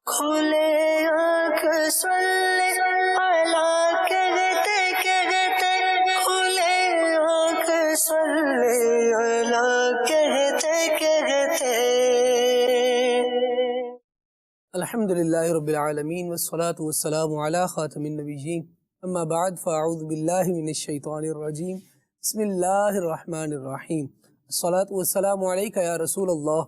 کھلے آنکھ سلے اللہ کہتے کہتے، کھلے آنکھ سلے اللہ کہتے کہتے۔ الحمدللہ رب العالمین والصلاة والسلام علی خاتم النبیین، اما بعد فاعوذ باللہ من الشیطان الرجیم، بسم اللہ الرحمن الرحیم۔ الصلاة والسلام علیک یا رسول اللہ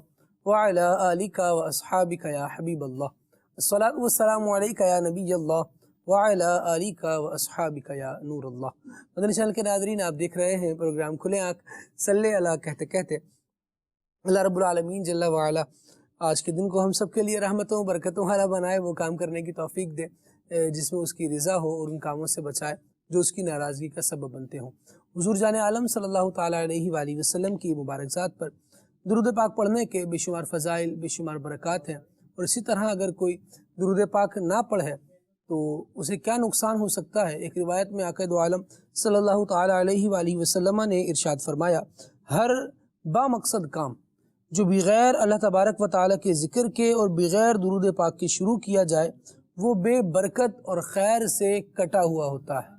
وعلی آلک واصحابک یا حبیب اللہ، الصلاة والسلام علیک یا نبی اللہ وعلی آلک واصحابک یا نور اللہ۔ مدنی چینل کے ناظرین، آپ دیکھ رہے ہیں پروگرام کھلے آنکھ صلی اللہ کہتے کہتے۔ اللہ رب العالمین جل وعلا آج کے دن کو ہم سب کے لیے رحمتوں برکتوں والا بنائے، وہ کام کرنے کی توفیق دے جس میں اس کی رضا ہو، اور ان کاموں سے بچائے جو اس کی ناراضگی کا سبب بنتے ہوں۔ حضور جان عالم صلی اللہ تعالیٰ علیہ وآلہ وسلم کی مبارک ذات پر درود پاک پڑھنے کے بے شمار فضائل، بے شمار برکات ہیں، اور اسی طرح اگر کوئی درود پاک نہ پڑھے تو اسے کیا نقصان ہو سکتا ہے۔ ایک روایت میں آقا دو عالم صلی اللہ تعالیٰ علیہ وآلہ وسلم نے ارشاد فرمایا، ہر با مقصد کام جو بغیر اللہ تبارک و تعالیٰ کے ذکر کے اور بغیر درود پاک کے شروع کیا جائے وہ بے برکت اور خیر سے کٹا ہوا ہوتا ہے۔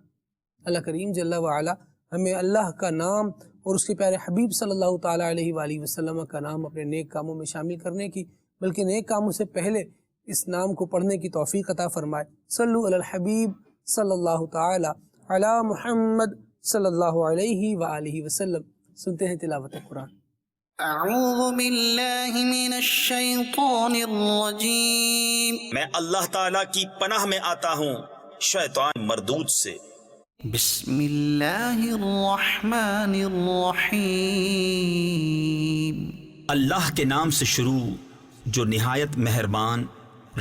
اللہ کریم جل وعلا ہمیں اللہ کا نام اور اس کے پیارے حبیب صلی اللہ تعالیٰ علیہ وآلہ وسلم کا نام اپنے نیک کاموں میں شامل کرنے کی، بلکہ نیک کاموں سے پہلے اس نام کو پڑھنے کی توفیق عطا فرمائے۔ صلو علی الحبیب صلی اللہ تعالیٰ علی محمد صلی اللہ علیہ وآلہ وسلم۔ سنتے ہیں تلاوت قرآن۔ اعوذ باللہ من الشیطان الرجیم، میں اللہ تعالیٰ کی پناہ میں آتا ہوں شیطان مردود سے۔ بسم اللہ الرحمن الرحیم، اللہ کے نام سے شروع جو نہایت مہربان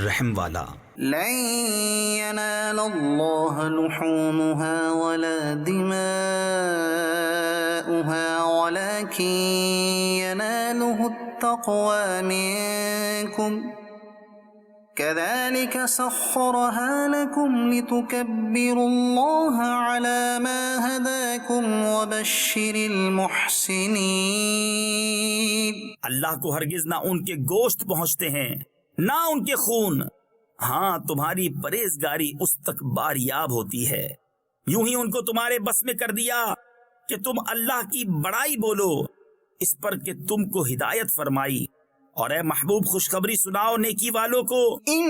رحم والا۔ لن ینال اللہ لحومها ولا دماؤها ولكن يناله التقوى منكم كذلك سخرها لكم لتكبروا الله على ما هداكم وبشر المحسنين۔ اللہ کو ہرگز نہ ان کے گوشت پہنچتے ہیں نہ ان کے خون، ہاں تمہاری پرہیزگاری اس تک باریاب ہوتی ہے۔ یوں ہی ان کو تمہارے بس میں کر دیا کہ تم اللہ کی بڑائی بولو، اس پر کہ تم کو ہدایت فرمائی، اور اے محبوب خوشخبری سناؤ نیکی والوں کو۔ ان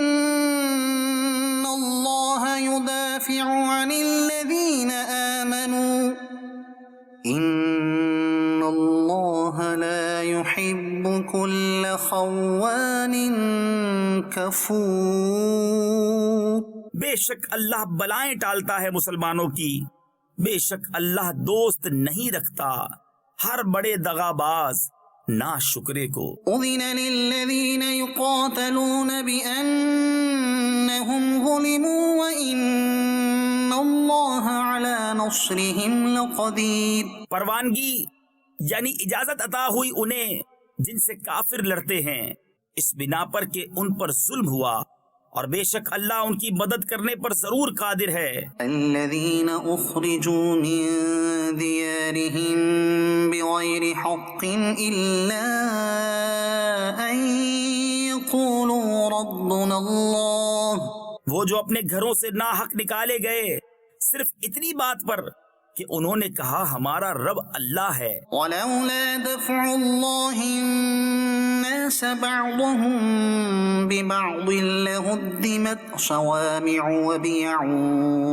اللہ يدافع عن الذین آمنوا ان اللہ لا يحب كل خوان کفور۔ بے شک اللہ بلائیں ٹالتا ہے مسلمانوں کی، بے شک اللہ دوست نہیں رکھتا ہر بڑے دغاباز نا شکرے کو۔ اذن للذین یقاتلون بأنہم ظلموا وإن اللہ علی نصرہم لقدیر۔ پروانگی یعنی اجازت عطا ہوئی انہیں جن سے کافر لڑتے ہیں، اس بنا پر کہ ان پر ظلم ہوا، اور بے شک اللہ ان کی مدد کرنے پر ضرور قادر ہے۔ الذین اخرجوا من دیارہم بغیر حق الا ان یقولوا ربنا اللہ، وہ جو اپنے گھروں سے ناحق نکالے گئے صرف اتنی بات پر کہ انہوں نے کہا ہمارا رب اللہ ہے۔ ولولا دفع اللہ الناس بعضهم ببعض لهدمت صوامع وبيع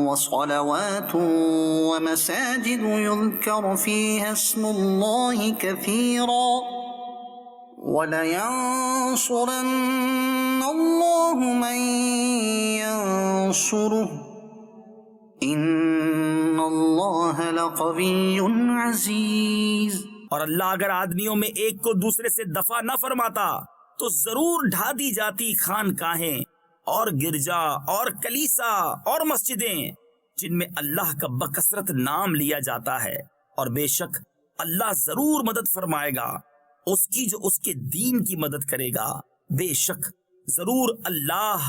وصلوات ومساجد يذكر فيها اسم الله كثيرا ولينصرن الله من ينصره ان اللہ لقوی عزیز۔ اور اللہ اگر آدمیوں میں ایک کو دوسرے سے دفع نہ فرماتا تو ضرور ڈھا دی جاتی خانقاہیں اور گرجا اور کلیسا اور مسجدیں جن میں اللہ کا بکثرت نام لیا جاتا ہے، اور بے شک اللہ ضرور مدد فرمائے گا اس کی جو اس کے دین کی مدد کرے گا، بے شک ضرور اللہ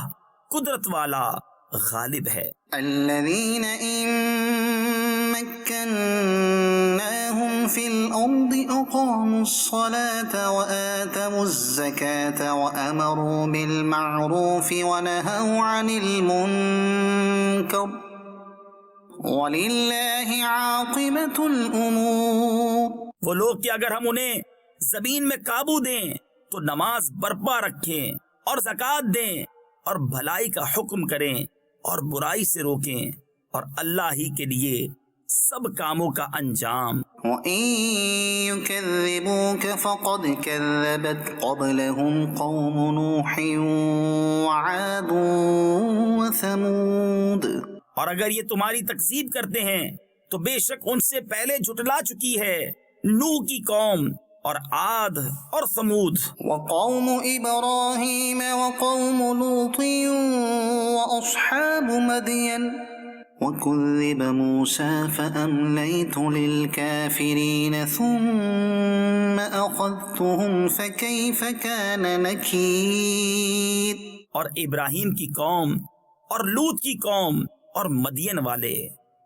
قدرت والا غالب ہے۔ الذین ان مكناهم في الأرض أقاموا الصلاة وآتوا الزكاة وأمروا بالمعروف ونهوا عن المنكر وَلِلَّهِ عَاقِبَةُ الْأُمُورِ۔ وہ لوگ کہ اگر ہم انہیں زمین میں قابو دیں تو نماز برپا رکھیں اور زکوٰۃ دیں اور بھلائی کا حکم کریں اور برائی سے روکیں، اور اللہ ہی کے لیے سب کاموں کا انجام۔ وَإِن يُكَذِّبُوكَ فَقَدْ كَذَّبَتْ قَبْلَهُمْ قَوْمُ نُوحٍ وَعَادٌ وَثَمُودُ۔ اور اگر یہ تمہاری تکذیب کرتے ہیں تو بے شک ان سے پہلے جھٹلا چکی ہے نوح کی قوم اور عاد اور ثمود۔ وقوم إبراهيم وقوم لوط وأصحاب مدين وكذب موسى فأمليت للكافرين ثم أخذتهم فكيف كان نكير۔ اور ابراہیم کی قوم اور لوط کی قوم اور مدین والے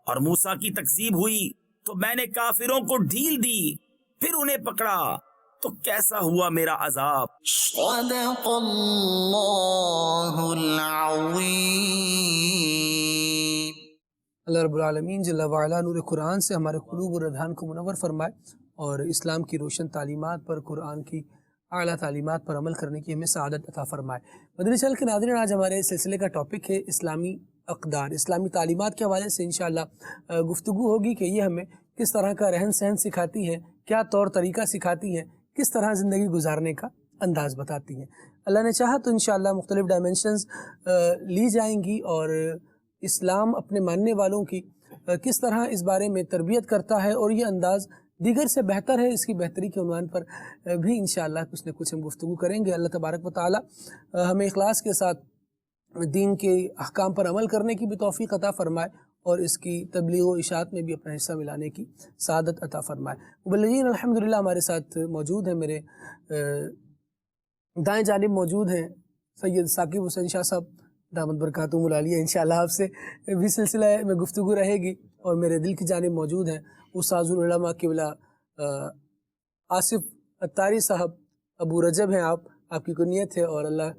اور موسیٰ کی تکذیب ہوئی تو میں نے کافروں کو ڈھیل دی، پھر انہیں پکڑا تو کیسا ہوا میرا عذاب۔ صدق اللہ العظیم۔ اللہ رب العالمین جل وعلا نور قرآن سے ہمارے قلوب اور اذہان کو منور فرمائے اور اسلام کی روشن تعلیمات پر، قرآن کی اعلیٰ تعلیمات پر عمل کرنے کی ہمیں سعادت عطا فرمائے۔ مدنی چینل کے ناظرین، آج ہمارے سلسلے کا ٹاپک ہے اسلامی اقدار۔ اسلامی تعلیمات کے حوالے سے انشاءاللہ گفتگو ہوگی کہ یہ ہمیں کس طرح کا رہن سہن سکھاتی ہے، کیا طور طریقہ سکھاتی ہے، کس طرح زندگی گزارنے کا انداز بتاتی ہیں۔ اللہ نے چاہا تو انشاءاللہ مختلف ڈائمنشنز لی جائیں گی اور اسلام اپنے ماننے والوں کی کس طرح اس بارے میں تربیت کرتا ہے اور یہ انداز دیگر سے بہتر ہے، اس کی بہتری کے عنوان پر بھی انشاءاللہ کچھ نہ کچھ ہم گفتگو کریں گے۔ اللہ تبارک و تعالی ہمیں اخلاص کے ساتھ دین کے احکام پر عمل کرنے کی بھی توفیق عطا فرمائے اور اس کی تبلیغ و اشاعت میں بھی اپنا حصہ ملانے کی سعادت عطا فرمائے۔ مبلغین الحمدللہ ہمارے ساتھ موجود ہیں، میرے دائیں جانب موجود ہیں سید ثاقب حسین شاہ صاحب دامت برکاتہم العالیہ۔ انشاءاللہ آپ سے بھی سلسلہ میں گفتگو رہے گی، اور میرے دل کی جانب موجود ہیں استاذ العلماء قبلہ آصف اتاری صاحب۔ ابو رجب ہیں آپ کی کنیت ہے، اور اللہ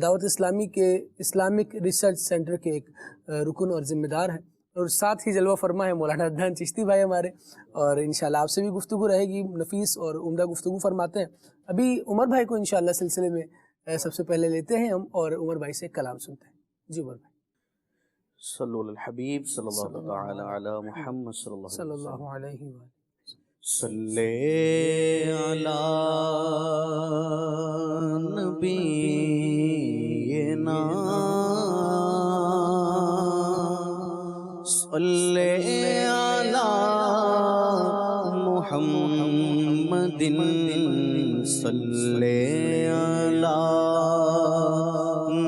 دعوت اسلامی کے اسلامک ریسرچ سینٹر کے ایک رکن اور ذمہ دار ہیں، اور ساتھ ہی جلوہ فرما ہے مولانا عدنان چشتی بھائی ہمارے، اور انشاءاللہ آپ سے بھی گفتگو رہے گی، نفیس اور عمدہ گفتگو فرماتے ہیں۔ ابھی عمر بھائی کو انشاءاللہ سلسلے میں سب سے پہلے لیتے ہیں ہم، اور عمر بھائی سے کلام سنتے ہیں۔ جی عمر بھائی۔ صلو علی الحبیب صلی اللہ تعالی علی محمد صلی اللہ علیہ وسلم۔ صلی علی نبینا صلی علی محمد صلی علی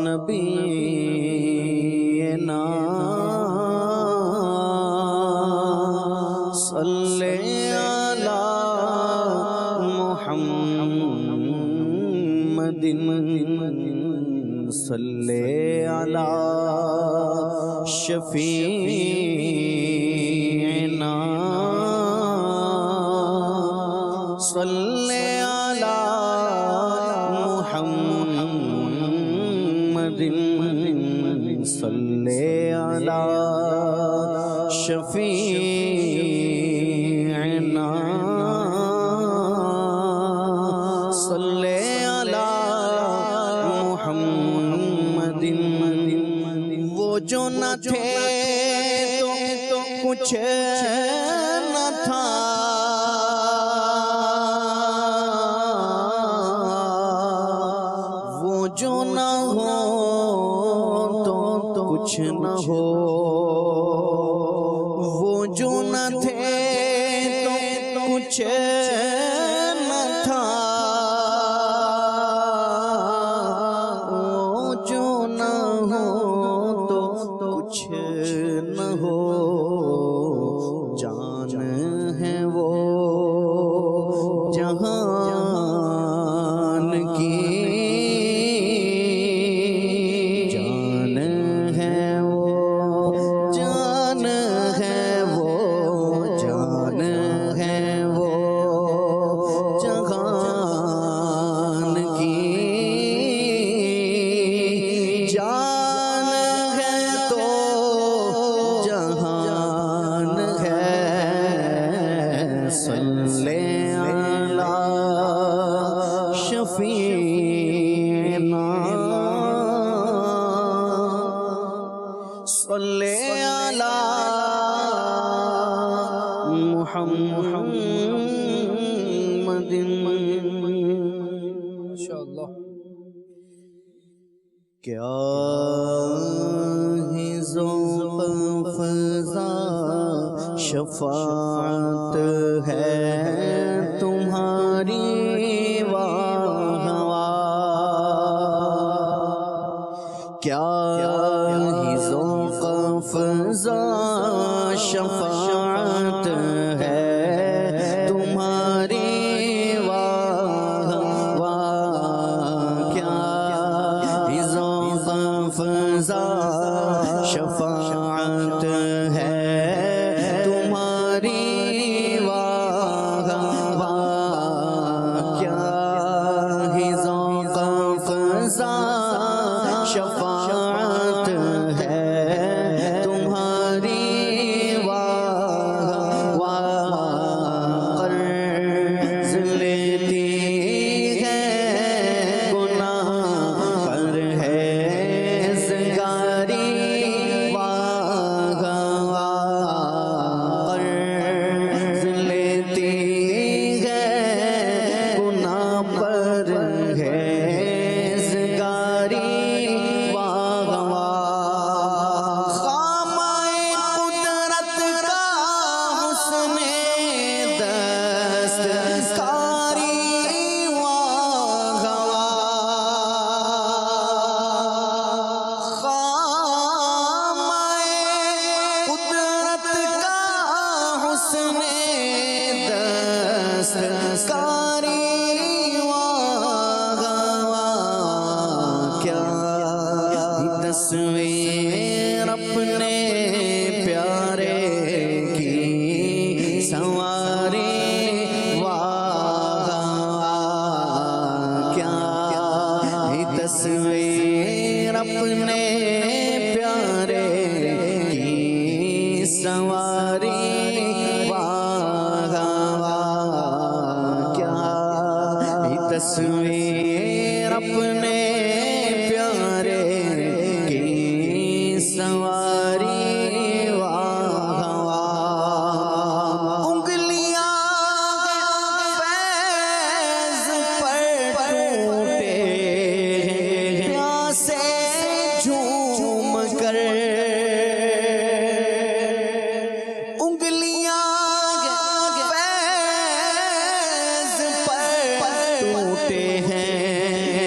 نبینا صلی علی محمد صلی علی شفیعنا صلی علی محمد صلی علی شفیعنا صلی علی محمد۔ وہ جو نہ تھے تو کچھ نہ تھا، وہ جو نہ ہو تو کچھ نہ ہو، وہ جو نہ تھے تو کچھ نہ تھا، وہ جو نہ ہو تو کچھ نہ ہو، جان ہے وہ جہان کی، جان ہے وہ جہان صلی علی محمد ماشاءاللہ. کیا ہے ذوق فضا شفاعت ہے تمہاری واہ واہ. کیا ہے ذوق فضا شفاعت ہے تمہاری واہ واہ. کیا ہے ذوق فضا شفاعت ہے تمہاری واہ واہ. کیا ہے ذوق فضا شفاعت ہے تمہاری واہ واہ. قرض لیتی ہے گناہ پر ہے زگاری واہ واہ. قرض لیتی ہے گناہ پر ہے زگاری واہ واہ. خامۂ قدرت کا حسن دستکاری واہ واہ. خامۂ قدرت کا حسن دستکاری واہ واہ. کیا تصویر اپنے پیارے کی سنواری واہ واہ. کیا تصویر اپنے پیارے کی سنواری واہ واہ. کیا تصویر اپنے پیارے کی سنواری واہ واہ. انگلیاں فیض پر ٹوٹے پیاسے جھوم کر. انگلیاں فیض پر ٹوٹے ہیں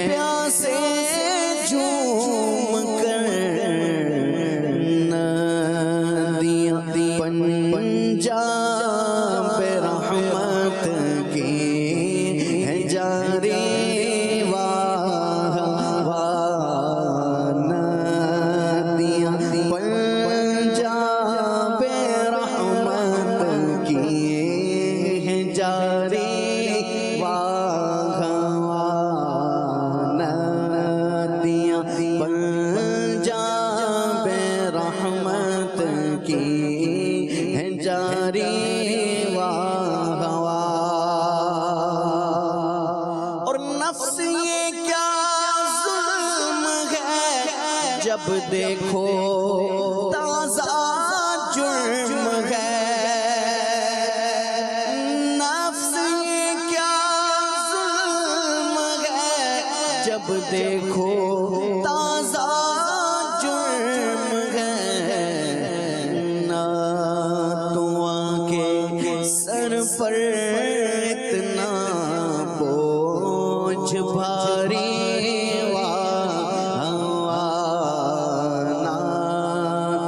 پیاسے جھوم کر. ندیاں پنجاب رحمت کی ہے جاری واہ واہ. ندیاں پنجاب رحمت کی ہے جاری واہ واہ. ندیاں پنجاب رحمت کی ہے جاری واہ واہ. اور نفس یہ کیا ظلم ہے جب دیکھو تازہ جرم ہے. نفس یہ کیا ظلم ہے جب دیکھو تازہ جرم ہے. نہ تو کے سر پر اتنا بوجھ بھاری واہ واہ. نہ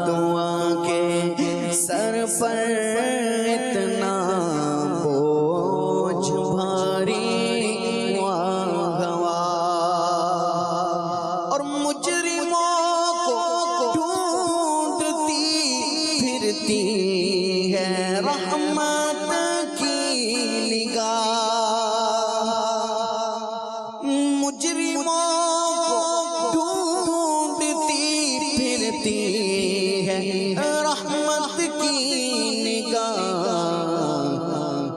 تو کے سر پر اتنا بوجھ بھاری واہ واہ. اور مجرموں کو ڈھونڈتی پھرتی ہے رحمت کی نگاہ. مجرموں کو ڈھونڈتی پھرتی ہے رحمت کی نگاہ.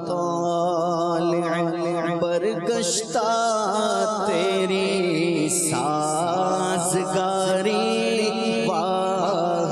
طالع برگشتہ تیری سازگاری واہ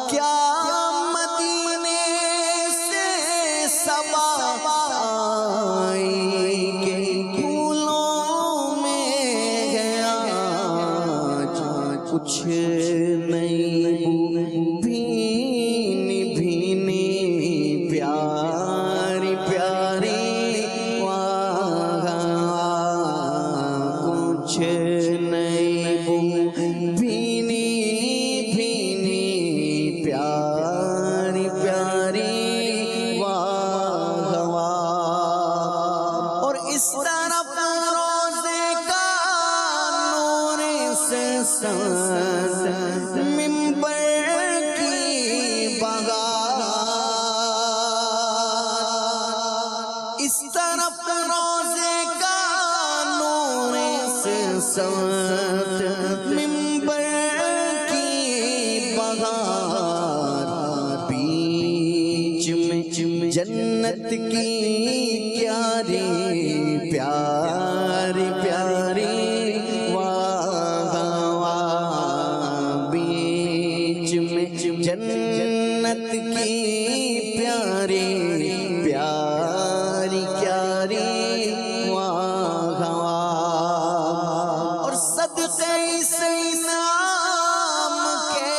کیا مدینے سے صبا آئی کے پھولوں میں گیا کچھ نہیں بھینی بھینی پیاری پیاری واہ کچھ نہیں بھینی بھینی پیاری پیاری واہ اور اس طرف روزے کا نور سے ممبر کی بہار اس طرف روزے کا نور سے ممبر کی بہار بیچ میں جنت کی پیاری پیاری پیاری جنت کی پیاری پیاری پیاری واہ اور صدقے اس نام کے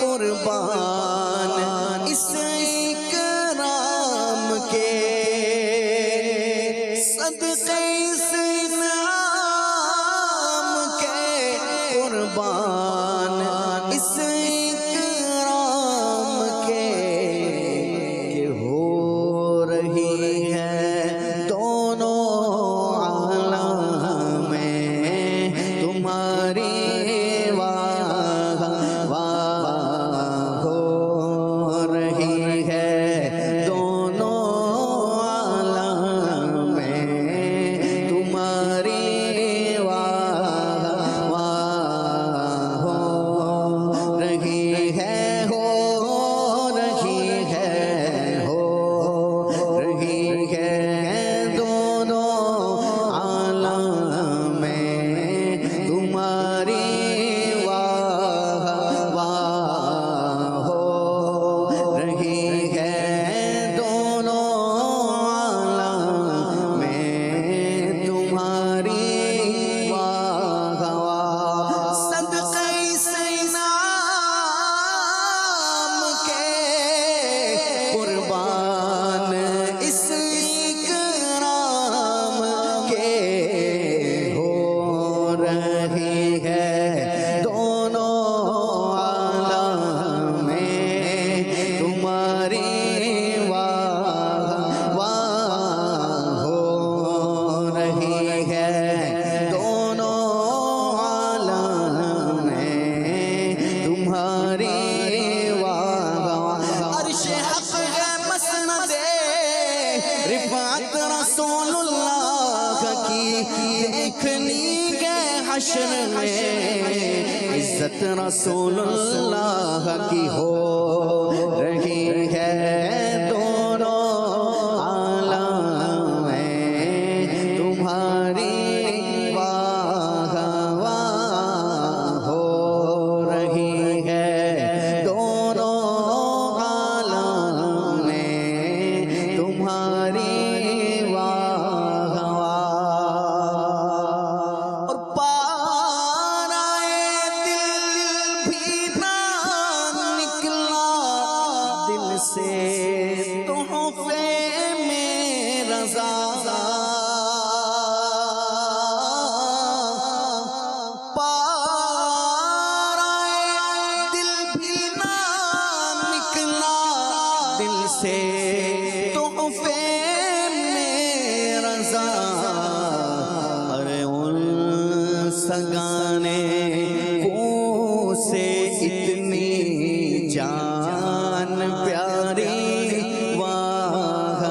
قربان اس اکرام کے صدقے اس نام کے قربان اس رفعت رسول اللہ کی دیکھنی کے حشر میں عزت رسول اللہ کی ہو رہی ہے دونوں عالم میں تمہاری واہ واہ ہو رہی ہے دونوں عالم میں تمہاری واہ واہ اور پار آئے دل بھی نہ نکلا دل سے تحفے میں رضا پار آئے دل بھی نہ نکلا دل سے تحفے میں رضا ارے ان سگانے کو سے اتنی جان پیاری واہ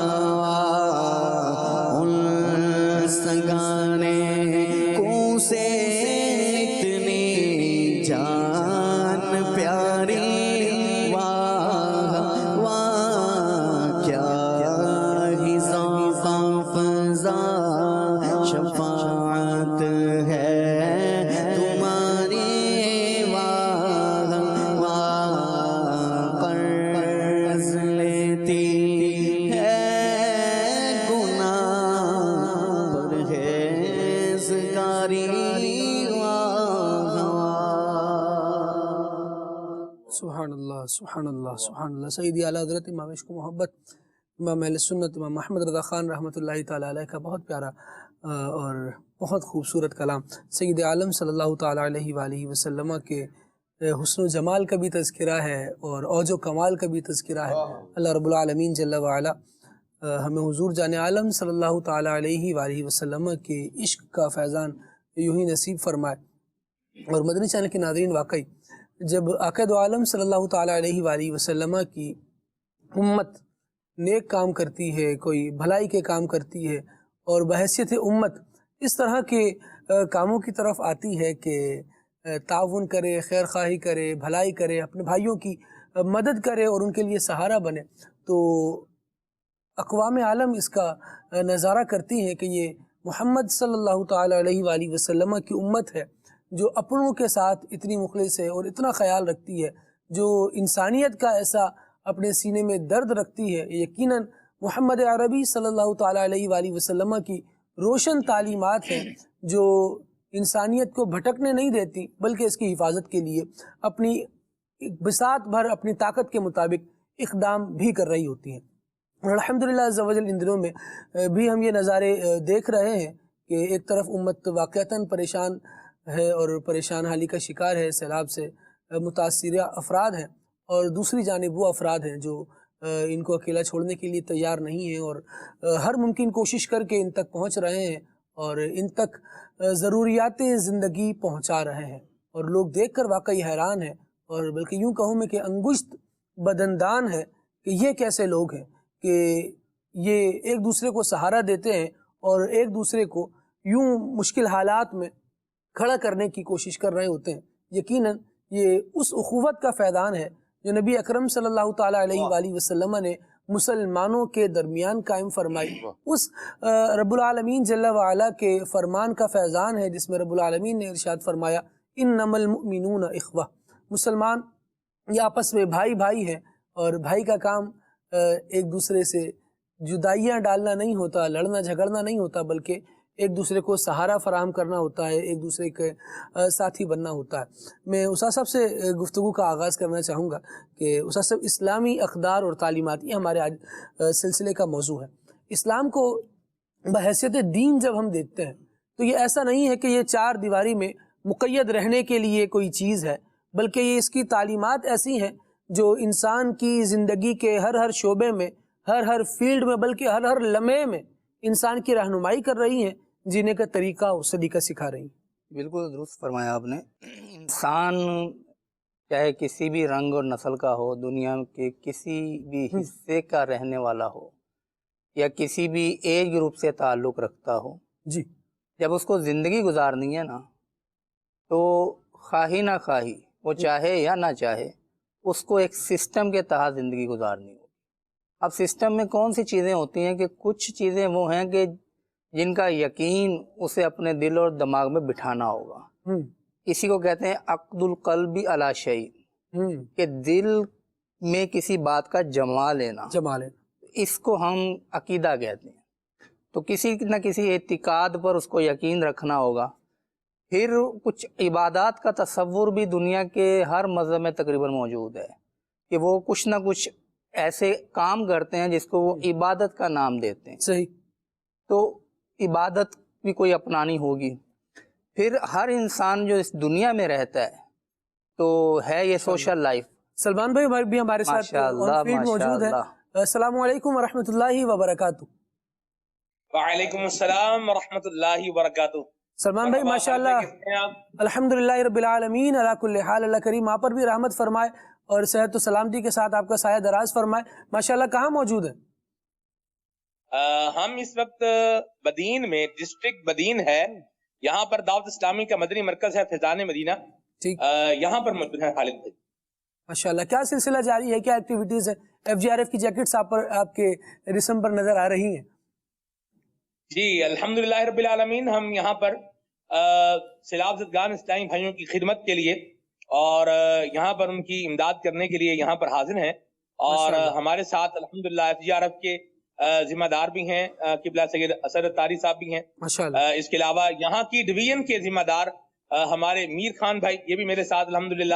ان سگانے کو سے اتنی جان پیاری واہ واہ کیا ہی ذوق فضا شفاعت ہے تمہاری واہ واہ سبحان اللہ سبحان اللہ. سیدی اعلیٰ حضرت امام عشق و محبت امام اہل سنت امام محمد رضا خان رحمۃ اللہ تعالیٰ علیہ کا بہت پیارا اور بہت خوبصورت کلام. سید عالم صلی اللہ تعالیٰ علیہ وآلہ وسلم کے حسن و جمال کا بھی تذکرہ ہے اور اوج و کمال کا بھی تذکرہ ہے. اللہ رب العالمین جل وعلا ہمیں حضور جان عالم صلی اللہ تعالیٰ علیہ وآلہ وسلم کے عشق کا فیضان یوں ہی نصیب فرمائے. اور مدنی چینل کے ناظرین، واقعی جب آقا دو عالم صلی اللہ تعالیٰ علیہ وآلہ وسلم کی امت نیک کام کرتی ہے، کوئی بھلائی کے کام کرتی ہے اور بحیثیت امت اس طرح کے کاموں کی طرف آتی ہے کہ تعاون کرے، خیر خواہی کرے، بھلائی کرے، اپنے بھائیوں کی مدد کرے اور ان کے لیے سہارا بنے، تو اقوام عالم اس کا نظارہ کرتی ہیں کہ یہ محمد صلی اللہ تعالیٰ علیہ وآلہ وسلم کی امت ہے جو اپنوں کے ساتھ اتنی مخلص ہے اور اتنا خیال رکھتی ہے، جو انسانیت کا ایسا اپنے سینے میں درد رکھتی ہے. یقیناً محمد عربی صلی اللہ تعالیٰ علیہ وآلہ وسلم کی روشن تعلیمات ہیں جو انسانیت کو بھٹکنے نہیں دیتی بلکہ اس کی حفاظت کے لیے اپنی بساط بھر اپنی طاقت کے مطابق اقدام بھی کر رہی ہوتی ہیں. اور الحمدللہ عز و جل ان دنوں میں بھی ہم یہ نظارے دیکھ رہے ہیں کہ ایک طرف امت واقعتاً پریشان ہے اور پریشان حالی کا شکار ہے، سیلاب سے متاثرہ افراد ہیں، اور دوسری جانب وہ افراد ہیں جو ان کو اکیلا چھوڑنے کے لیے تیار نہیں ہیں اور ہر ممکن کوشش کر کے ان تک پہنچ رہے ہیں اور ان تک ضروریات زندگی پہنچا رہے ہیں. اور لوگ دیکھ کر واقعی حیران ہیں اور بلکہ یوں کہوں میں کہ انگشت بدندان ہے کہ یہ کیسے لوگ ہیں کہ یہ ایک دوسرے کو سہارا دیتے ہیں اور ایک دوسرے کو یوں مشکل حالات میں کھڑا کرنے کی کوشش کر رہے ہوتے ہیں. یقیناً یہ اس اخوت کا فیضان ہے جو نبی اکرم صلی اللہ تعالیٰ علیہ وآلہ وسلم نے مسلمانوں کے درمیان قائم فرمائی. اس رب العالمین جل وعلا کے فرمان کا فیضان ہے جس میں رب العالمین نے ارشاد فرمایا انما المؤمنون اخوہ. مسلمان یہ آپس میں بھائی بھائی ہیں اور بھائی کا کام ایک دوسرے سے جدائیاں ڈالنا نہیں ہوتا، لڑنا جھگڑنا نہیں ہوتا، بلکہ ایک دوسرے کو سہارا فراہم کرنا ہوتا ہے، ایک دوسرے کے ساتھی بننا ہوتا ہے. میں استاد صاحب سے گفتگو کا آغاز کرنا چاہوں گا کہ استاد صاحب اسلامی اقدار اور تعلیمات یہ ہمارے آج سلسلے کا موضوع ہے. اسلام کو بحیثیت دین جب ہم دیکھتے ہیں تو یہ ایسا نہیں ہے کہ یہ چار دیواری میں مقید رہنے کے لیے کوئی چیز ہے، بلکہ یہ اس کی تعلیمات ایسی ہیں جو انسان کی زندگی کے ہر شعبے میں، ہر فیلڈ میں، بلکہ ہر لمحے میں انسان کی رہنمائی کر رہی ہیں، جینے کا طریقہ اور سلیقہ سکھا رہی ہیں. بالکل درست فرمایا آپ نے. انسان چاہے کسی بھی رنگ اور نسل کا ہو، دنیا کے کسی بھی حصے کا رہنے والا ہو یا کسی بھی ایج گروپ سے تعلق رکھتا ہو، جی جب اس کو زندگی گزارنی ہے نا تو خواہی نہ خواہی وہ چاہے یا نہ چاہے اس کو ایک سسٹم کے تحت زندگی گزارنی ہوگی. اب سسٹم میں کون سی چیزیں ہوتی ہیں کہ کچھ چیزیں وہ ہیں کہ جن کا یقین اسے اپنے دل اور دماغ میں بٹھانا ہوگا. اسی کو کہتے ہیں عقد القلب علی شیء، کہ دل میں کسی بات کا جما لینا. اس کو ہم عقیدہ کہتے ہیں. تو کسی نہ کسی اعتقاد پر اس کو یقین رکھنا ہوگا. پھر کچھ عبادات کا تصور بھی دنیا کے ہر مذہب میں تقریباً موجود ہے کہ وہ کچھ نہ کچھ ایسے کام کرتے ہیں جس کو وہ عبادت کا نام دیتے ہیں. صحیح. تو عبادت بھی کوئی اپنانی ہوگی. پھر ہر انسان جو اس دنیا میں رہتا ہے تو ہے یہ سوشل لائف. سلمان بھائی بھی ہمارے ساتھ موجود ہیں. السلام علیکم ورحمۃ اللہ وبرکاتہ. وعلیکم السلام ورحمۃ اللہ وبرکاتہ. سلمان بھائی ماشاءاللہ الحمدللہ رب العالمین علی کل حال. اللہ کریم آپ پر بھی رحمت فرمائے اور صحت و سلامتی کے ساتھ آپ کا سایہ دراز فرمائے. ماشاءاللہ کہاں موجود ہیں؟ ہم اس وقت بدین میں، ڈسٹرکٹ بدین ہے، یہاں پر دعوت اسلامی کا مدنی مرکز ہے فیضان مدینہ، یہاں پر موجود ہیں خالد بھائی. ماشاءاللہ کیا سلسلہ جاری ہے، کیا ایکٹیویٹیز ہے؟ FGRF کی جیکٹس آپ کے رسم پر نظر آ رہی ہیں. جی الحمدللہ رب العالمین. ہم یہاں پر سیلاب زدگان اسلامی بھائیوں کی خدمت کے لیے اور یہاں پر ان کی امداد کرنے کے لیے یہاں پر حاضر ہیں، اور ہمارے ساتھ الحمدللہ FGRF کے ذمہ دار بھی ہیں، قبلہ سید اسد تاری صاحب بھی ہیں. اس کے علاوہ یہاں کی ڈویژن کے ذمہ دار ہمارے میر خان بھائی، یہ بھی میرے ساتھ الحمدللہ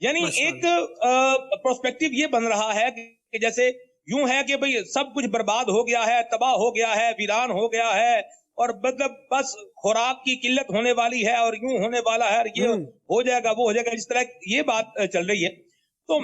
یعنی ایک پروسپیکٹو یہ بن رہا ہے کہ جیسے یوں ہے کہ بھئی سب کچھ برباد ہو گیا ہے، تباہ ہو گیا ہے، ویران ہو گیا ہے، اور مطلب بس خوراک کی قلت ہونے والی ہے اور یوں ہونے والا ہے اور یہ ہو جائے گا وہ ہو جائے گا، اس طرح یہ بات چل رہی ہے. تو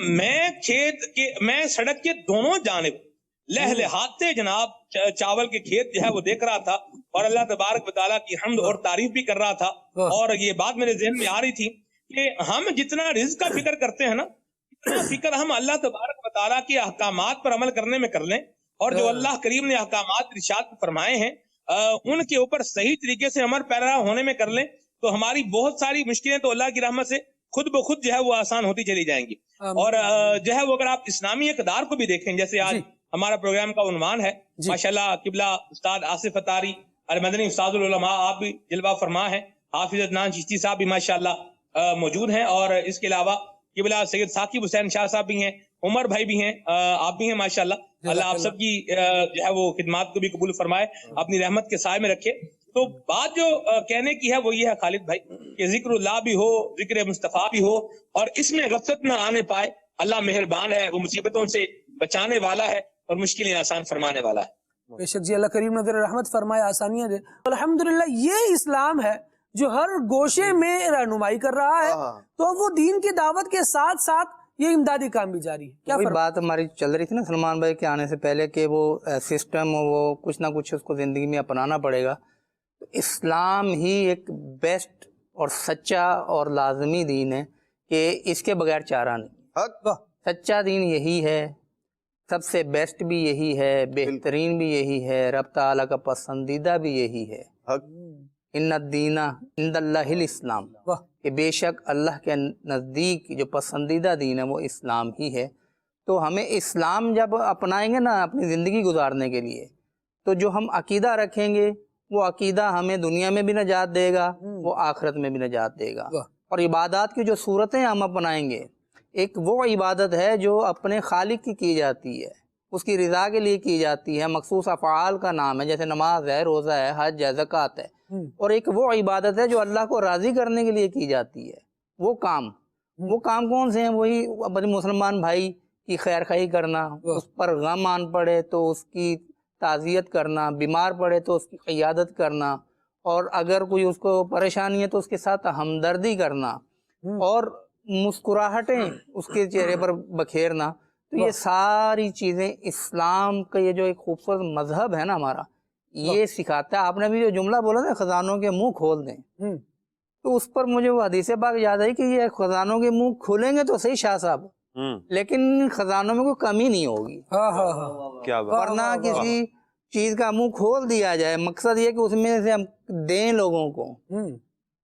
میں سڑک کے دونوں جانب لہلہاتے جناب چاول کے کھیت جو ہے وہ دیکھ رہا تھا اور اللہ تبارک و تعالیٰ کی حمد اور تعریف بھی کر رہا تھا. اور یہ بات میرے ذہن میں آ رہی تھی کہ ہم جتنا رزق کا فکر کرتے ہیں نا، اتنا فکر ہم اللہ تبارک و تعالیٰ کے احکامات پر عمل کرنے میں کر لیں، اور جو اللہ کریم نے احکامات ارشاد فرمائے ہیں ان کے اوپر صحیح طریقے سے عمل پیرا ہونے میں کر لیں، تو ہماری بہت ساری مشکلیں تو اللہ کی رحمت سے خود بخود جو ہے وہ آسان ہوتی چلی جائیں گی. اور جو ہے وہ اگر آپ اسلامی اقدار کو بھی دیکھیں، جیسے آج ہمارا پروگرام کا عنوان ہے ماشاءاللہ قبلہ استاد آصف اتاری المدنی استاد العلماء، آپ بھی جلوہ فرما ہیں، حافظ عدنان چشتی صاحب بھی ماشاءاللہ موجود ہیں، اور اس کے علاوہ قبلہ سید ثاقب حسین شاہ صاحب بھی ہیں، عمر بھائی بھی ہیں، آپ بھی ہیں ماشاءاللہ. اللہ آپ سب کی جو ہے وہ خدمات کو بھی قبول فرمائے، اپنی رحمت کے سائے میں رکھے. تو بات جو کہنے کی ہے وہ یہ ہے خالد بھائی کہ ذکر اللہ بھی ہو، ذکر مصطفیٰ بھی ہو، اور اس میں غفلت نہ آنے پائے. اللہ مہربان ہے، وہ مصیبتوں سے بچانے والا ہے اور مشکلیں آسان فرمانے والا ہے. بے شک جی، اللہ کریم نظر رحمت فرمائے، آسانیاں دے. الحمدللہ یہ اسلام ہے جو ہر گوشے میں رہنمائی کر رہا ہے، تو وہ دین کی دعوت کے ساتھ ساتھ یہ امدادی کام بھی جاری ہے. کیا وہی بات ہماری چل رہی تھی نا سلمان بھائی کے آنے سے پہلے کہ وہ سسٹم وہ کچھ نہ کچھ اس کو زندگی میں اپنانا پڑے گا. تو اسلام ہی ایک بیسٹ اور سچا اور لازمی دین ہے کہ اس کے بغیر چارہ نہیں. سچا دین یہی ہے، سب سے بیسٹ بھی یہی ہے، بہترین بھی یہی ہے، رب تعالیٰ کا پسندیدہ بھی یہی ہے. ان الدین عند اللہ الاسلام، کہ بے شک اللہ کے نزدیک جو پسندیدہ دین ہے وہ اسلام ہی ہے. تو ہمیں اسلام جب اپنائیں گے نا اپنی زندگی گزارنے کے لیے، تو جو ہم عقیدہ رکھیں گے وہ عقیدہ ہمیں دنیا میں بھی نجات دے گا، وہ آخرت میں بھی نجات دے گا. اور عبادات کی جو صورتیں ہم اپنائیں گے، ایک وہ عبادت ہے جو اپنے خالق کی جاتی ہے، اس کی رضا کے لیے کی جاتی ہے، مخصوص افعال کا نام ہے، جیسے نماز ہے، روزہ ہے، حج ہے، زکوٰۃ ہے. اور ایک وہ عبادت ہے جو اللہ کو راضی کرنے کے لیے کی جاتی ہے. وہ کام کون سے ہیں؟ وہی اپنے مسلمان بھائی کی خیر خواہی کرنا، اس پر غم آن پڑے تو اس کی تعزیت کرنا، بیمار پڑے تو اس کی عیادت کرنا، اور اگر کوئی اس کو پریشانی ہے تو اس کے ساتھ ہمدردی کرنا، اور مسکراہٹیں اس کے چہرے پر بکھیرنا. تو یہ ساری چیزیں اسلام کا یہ جو ایک خوبصورت مذہب ہے نا ہمارا، یہ سکھاتا ہے. آپ نے بھی جو جملہ بولا نا خزانوں کے منہ کھول دیں، تو اس پر مجھے وہ حدیث پاک یاد آئی کہ یہ خزانوں کے منہ کھولیں گے تو صحیح شاہ صاحب، لیکن خزانوں میں کوئی کمی نہیں ہوگی. ورنہ کسی چیز کا منہ کھول دیا جائے، مقصد یہ کہ اس میں سے ہم دیں لوگوں کو،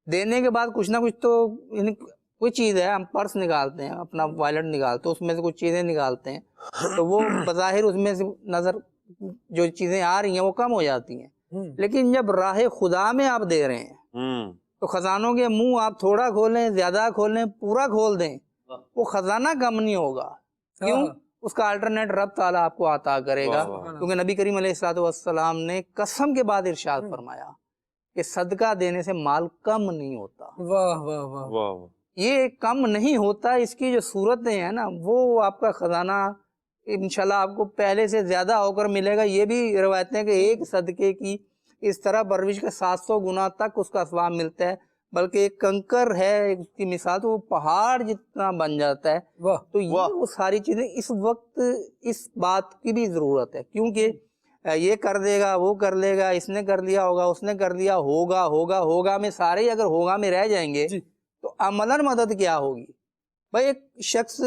دینے کے بعد کچھ نہ کچھ تو کوئی چیز ہے، ہم پرس نکالتے ہیں، اپنا وائلٹ نکالتے ہیں، اس میں سے کچھ چیزیں نکالتے ہیں، تو وہ بظاہر اس میں سے نظر جو چیزیں آ رہی ہیں وہ کم ہو جاتی ہیں. لیکن جب راہ خدا میں آپ دے رہے ہیں تو خزانوں کے منہ آپ تھوڑا کھولیں، زیادہ کھولیں، پورا کھول دیں، وہ خزانہ کم نہیں ہوگا. کیوں؟ اس کا الٹرنیٹ رب تعالیٰ آپ کو عطا کرے گا. کیونکہ نبی کریم علیہ الصلوۃ والسلام نے قسم کے بعد ارشاد فرمایا کہ صدقہ دینے سے مال کم نہیں ہوتا. واہ واہ واہ، یہ کم نہیں ہوتا. اس کی جو صورتیں ہیں نا وہ آپ کا خزانہ انشاءاللہ آپ کو پہلے سے زیادہ ہو کر ملے گا. یہ بھی روایتیں کہ ایک صدقے کی اس طرح پرورش کے 700 گنا تک اس کا ثواب ملتا ہے. بلکہ ایک کنکر ہے اس کی مثال، تو وہ پہاڑ جتنا بن جاتا ہے. تو یہ وہ ساری چیزیں اس وقت اس بات کی بھی ضرورت ہے، کیونکہ یہ کر دے گا، وہ کر لے گا، اس نے کر لیا ہوگا، اس نے کر لیا ہوگا، ہوگا میں سارے اگر ہوگا میں رہ جائیں گے تو عملاً مدد کیا ہوگی؟ بھائی ایک شخص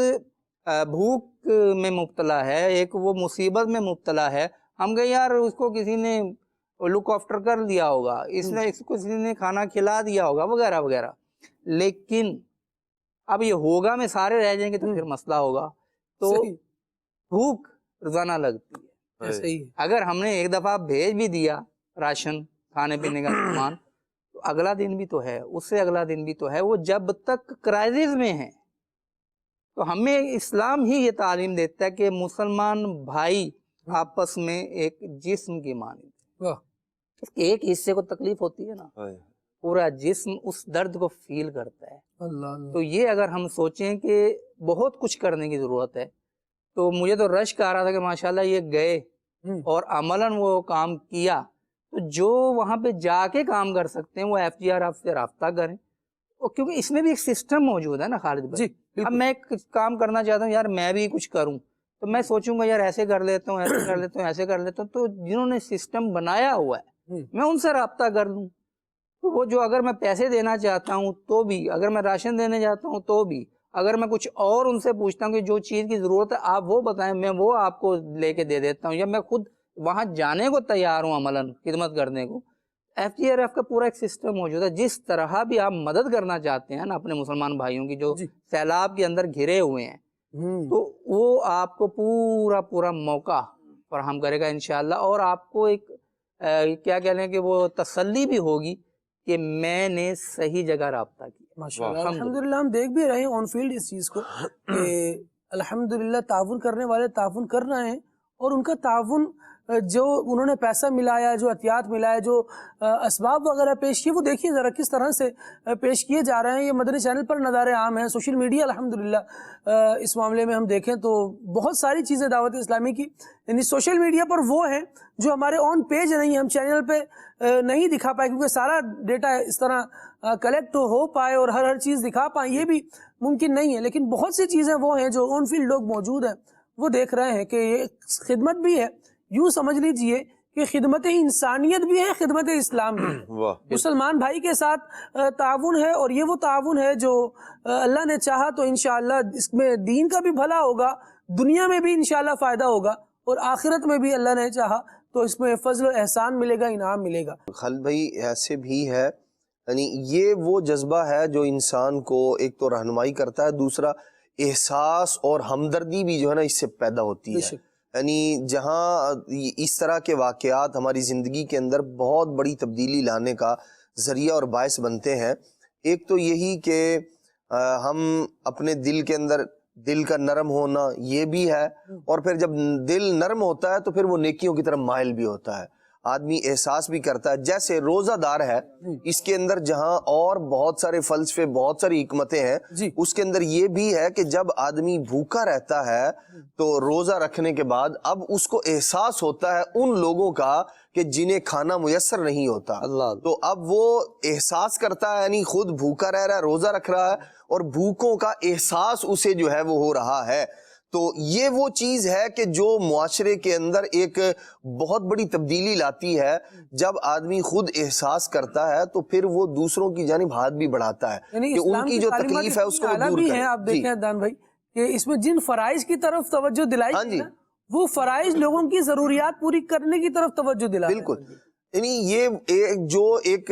بھوک میں مبتلا ہے، ایک وہ مصیبت میں مبتلا ہے، ہم کہیں یار اس کو کسی نے لک آفٹر کر دیا ہوگا، اس کو کسی نے کھانا کھلا دیا ہوگا، وغیرہ وغیرہ. لیکن اب یہ ہوگا میں سارے رہ جائیں گے تو پھر مسئلہ ہوگا. تو بھوک روزانہ لگتی ہے. اگر ہم نے ایک دفعہ بھیج بھی دیا راشن کھانے پینے کا سامان، تو اگلا دن بھی تو ہے، اس سے اگلا دن بھی تو ہے. وہ جب تک کرائسس میں ہے تو ہمیں اسلام ہی یہ تعلیم دیتا ہے کہ مسلمان بھائی آپس میں ایک جسم کی مانند، ایک حصے کو تکلیف ہوتی ہے نا پورا جسم اس درد کو فیل کرتا ہے. اللہ اللہ. تو یہ اگر ہم سوچیں کہ بہت کچھ کرنے کی ضرورت ہے، تو مجھے تو رشک آ رہا تھا کہ ماشاءاللہ یہ گئے اور عملاً وہ کام کیا. تو جو وہاں پہ جا کے کام کر سکتے ہیں وہ FGR سے رابطہ کریں، کیونکہ اس میں بھی ایک سسٹم موجود ہے نا خالد بھائی. اب میں ایک کام کرنا چاہتا ہوں، یار میں بھی کچھ کروں، تو میں سوچوں گا یار ایسے کر لیتا ہوں، ایسے کر لیتا ہوں، ایسے کر لیتا ہوں. تو جنہوں نے سسٹم بنایا ہوا ہے میں ان سے رابطہ کر لوں. تو وہ جو اگر میں پیسے دینا چاہتا ہوں تو بھی، اگر میں راشن دینے جاتا ہوں تو بھی، اگر میں کچھ اور ان سے پوچھتا ہوں کہ جو چیز کی ضرورت ہے آپ وہ بتائیں، میں وہ آپ کو لے کے دے دیتا ہوں، یا میں خود وہاں جانے کو تیار ہوں عملاً خدمت کرنے کو. FGRF کا پورا ایک سسٹم موجود ہے. جس طرح بھی آپ مدد کرنا چاہتے ہیں نا اپنے مسلمان بھائیوں کی جو سیلاب کے اندر گھرے ہوئے ہیں، تو وہ آپ کو پورا موقع فراہم کرے گا انشاءاللہ. اور آپ کو ایک کیا کہہ لیں کہ وہ تسلی بھی ہوگی کہ میں نے صحیح جگہ رابطہ کیا. ماشاءاللہ الحمدللہ ہم دیکھ بھی رہے ہیں آن فیلڈ اس چیز کو کہ الحمدللہ تعاون کرنے والے تعاون کر رہے ہیں، اور ان کا تعاون جو انہوں نے پیسہ ملایا، جو عطیات ملایا، جو اسباب وغیرہ پیش کیے، وہ دیکھیے ذرا کس طرح سے پیش کیے جا رہے ہیں. یہ مدنی چینل پر نظارے عام ہیں، سوشل میڈیا الحمدللہ اس معاملے میں ہم دیکھیں تو بہت ساری چیزیں دعوت اسلامی کی یعنی سوشل میڈیا پر وہ ہیں جو ہمارے آن پیج نہیں، ہم چینل پہ نہیں دکھا پائے کیونکہ سارا ڈیٹا اس طرح کلیکٹ ہو پائے اور ہر چیز دکھا پائیں یہ بھی ممکن نہیں ہے. لیکن بہت سی چیزیں وہ ہیں جو آن فیلڈ لوگ موجود ہیں وہ دیکھ رہے ہیں کہ یہ خدمت بھی ہے. یوں سمجھ لیجئے کہ خدمت انسانیت بھی ہے، خدمت اسلام بھی ہے. مسلمان بھائی کے ساتھ تعاون ہے، اور یہ وہ تعاون ہے جو اللہ نے چاہا تو انشاءاللہ اس میں دین کا بھی بھلا ہوگا، دنیا میں بھی انشاءاللہ فائدہ ہوگا، اور آخرت میں بھی اللہ نے چاہا تو اس میں فضل و احسان ملے گا، انعام ملے گا. خالد بھائی ایسے بھی ہے، یعنی یہ وہ جذبہ ہے جو انسان کو ایک تو رہنمائی کرتا ہے، دوسرا احساس اور ہمدردی بھی جو ہے نا اس سے پیدا ہوتی ہے. یعنی جہاں اس طرح کے واقعات ہماری زندگی کے اندر بہت بڑی تبدیلی لانے کا ذریعہ اور باعث بنتے ہیں. ایک تو یہی کہ ہم اپنے دل کے اندر دل کا نرم ہونا یہ بھی ہے، اور پھر جب دل نرم ہوتا ہے تو پھر وہ نیکیوں کی طرف مائل بھی ہوتا ہے. آدمی احساس بھی کرتا ہے. جیسے روزہ دار ہے، اس کے اندر جہاں اور بہت سارے فلسفے، بہت ساری حکمتیں ہیں، اس کے اندر یہ بھی ہے کہ جب آدمی بھوکا رہتا ہے تو روزہ رکھنے کے بعد اب اس کو احساس ہوتا ہے ان لوگوں کا کہ جنہیں کھانا میسر نہیں ہوتا. تو اب وہ احساس کرتا ہے، یعنی خود بھوکا رہ رہا ہے، روزہ رکھ رہا ہے، اور بھوکوں کا احساس اسے جو ہے وہ ہو رہا ہے. تو یہ وہ چیز ہے کہ جو معاشرے کے اندر ایک بہت بڑی تبدیلی لاتی ہے. جب آدمی خود احساس کرتا ہے تو پھر وہ دوسروں کی جانب ہاتھ بھی بڑھاتا ہے کہ ان کی جو تکلیف ہے اس کو دور کرے. آپ دیکھیں دان بھائی کہ اس میں جن فرائض کی طرف توجہ دلائی گئی نا، وہ فرائض لوگوں کی ضروریات پوری کرنے کی طرف توجہ دلائی. بالکل، یعنی یہ جو ایک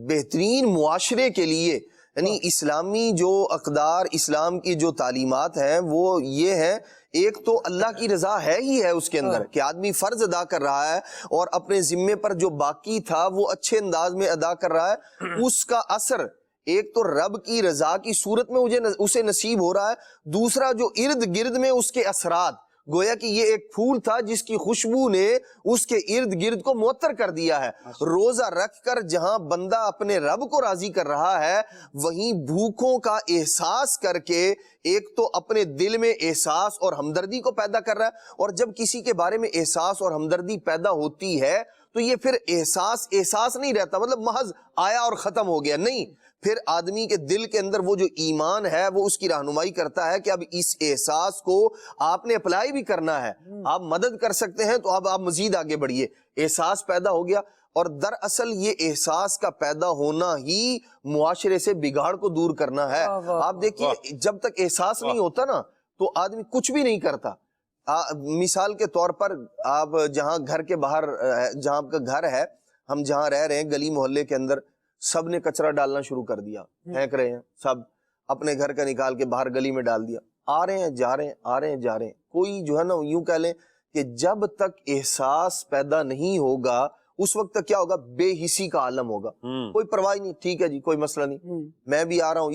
بہترین معاشرے کے لیے یعنی اسلامی جو اقدار، اسلام کی جو تعلیمات ہیں وہ یہ ہیں. ایک تو اللہ کی رضا ہے ہی ہے اس کے اندر کہ آدمی فرض ادا کر رہا ہے اور اپنے ذمے پر جو باقی تھا وہ اچھے انداز میں ادا کر رہا ہے. اس کا اثر ایک تو رب کی رضا کی صورت میں اسے نصیب ہو رہا ہے، دوسرا جو ارد گرد میں اس کے اثرات، گویا کہ یہ ایک پھول تھا جس کی خوشبو نے اس کے ارد گرد کو معطر کر دیا ہے. روزہ رکھ کر جہاں بندہ اپنے رب کو راضی کر رہا ہے، وہیں بھوکوں کا احساس کر کے ایک تو اپنے دل میں احساس اور ہمدردی کو پیدا کر رہا ہے. اور جب کسی کے بارے میں احساس اور ہمدردی پیدا ہوتی ہے تو یہ پھر احساس نہیں رہتا، مطلب محض آیا اور ختم ہو گیا نہیں. پھر آدمی کے دل کے اندر وہ جو ایمان ہے وہ اس کی رہنمائی کرتا ہے کہ اب اس احساس کو آپ نے اپلائی بھی کرنا ہے، آپ مدد کر سکتے ہیں تو اب آپ مزید آگے بڑھیے. احساس پیدا ہو گیا، اور دراصل یہ احساس کا پیدا ہونا ہی معاشرے سے بگاڑ کو دور کرنا ہے. آپ دیکھیے جب تک احساس نہیں ہوتا نا تو آدمی کچھ بھی نہیں کرتا. مثال کے طور پر آپ جہاں گھر کے باہر، جہاں آپ کا گھر ہے، ہم جہاں رہ رہے ہیں، گلی محلے کے اندر سب نے کچرا ڈالنا شروع کر دیا، پھینک رہے ہیں، سب اپنے گھر کا نکال کے باہر گلی میں ڈال دیا، آ رہے ہیں جا رہے ہیں، آ رہے ہیں جا رہے ہیں. کوئی جو ہے نا یوں کہہ لیں کہ جب تک احساس پیدا نہیں ہوگا اس وقت تک کیا ہوگا؟ بے حسی کا عالم ہوگا. کوئی پرواہ نہیں، ٹھیک ہے جی کوئی مسئلہ نہیں، میں بھی آ رہا ہوں،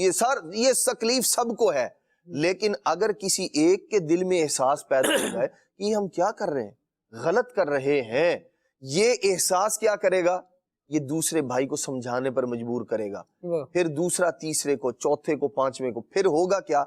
یہ تکلیف سب کو ہے. لیکن اگر کسی ایک کے دل میں احساس پیدا ہو جائے کہ ہم کیا کر رہے ہیں، غلط کر رہے ہیں، یہ احساس کیا کرے گا؟ یہ دوسرے بھائی کو سمجھانے پر مجبور کرے گا، پھر دوسرا تیسرے کو، چوتھے کو، پانچویں کو، پھر ہوگا کیا؟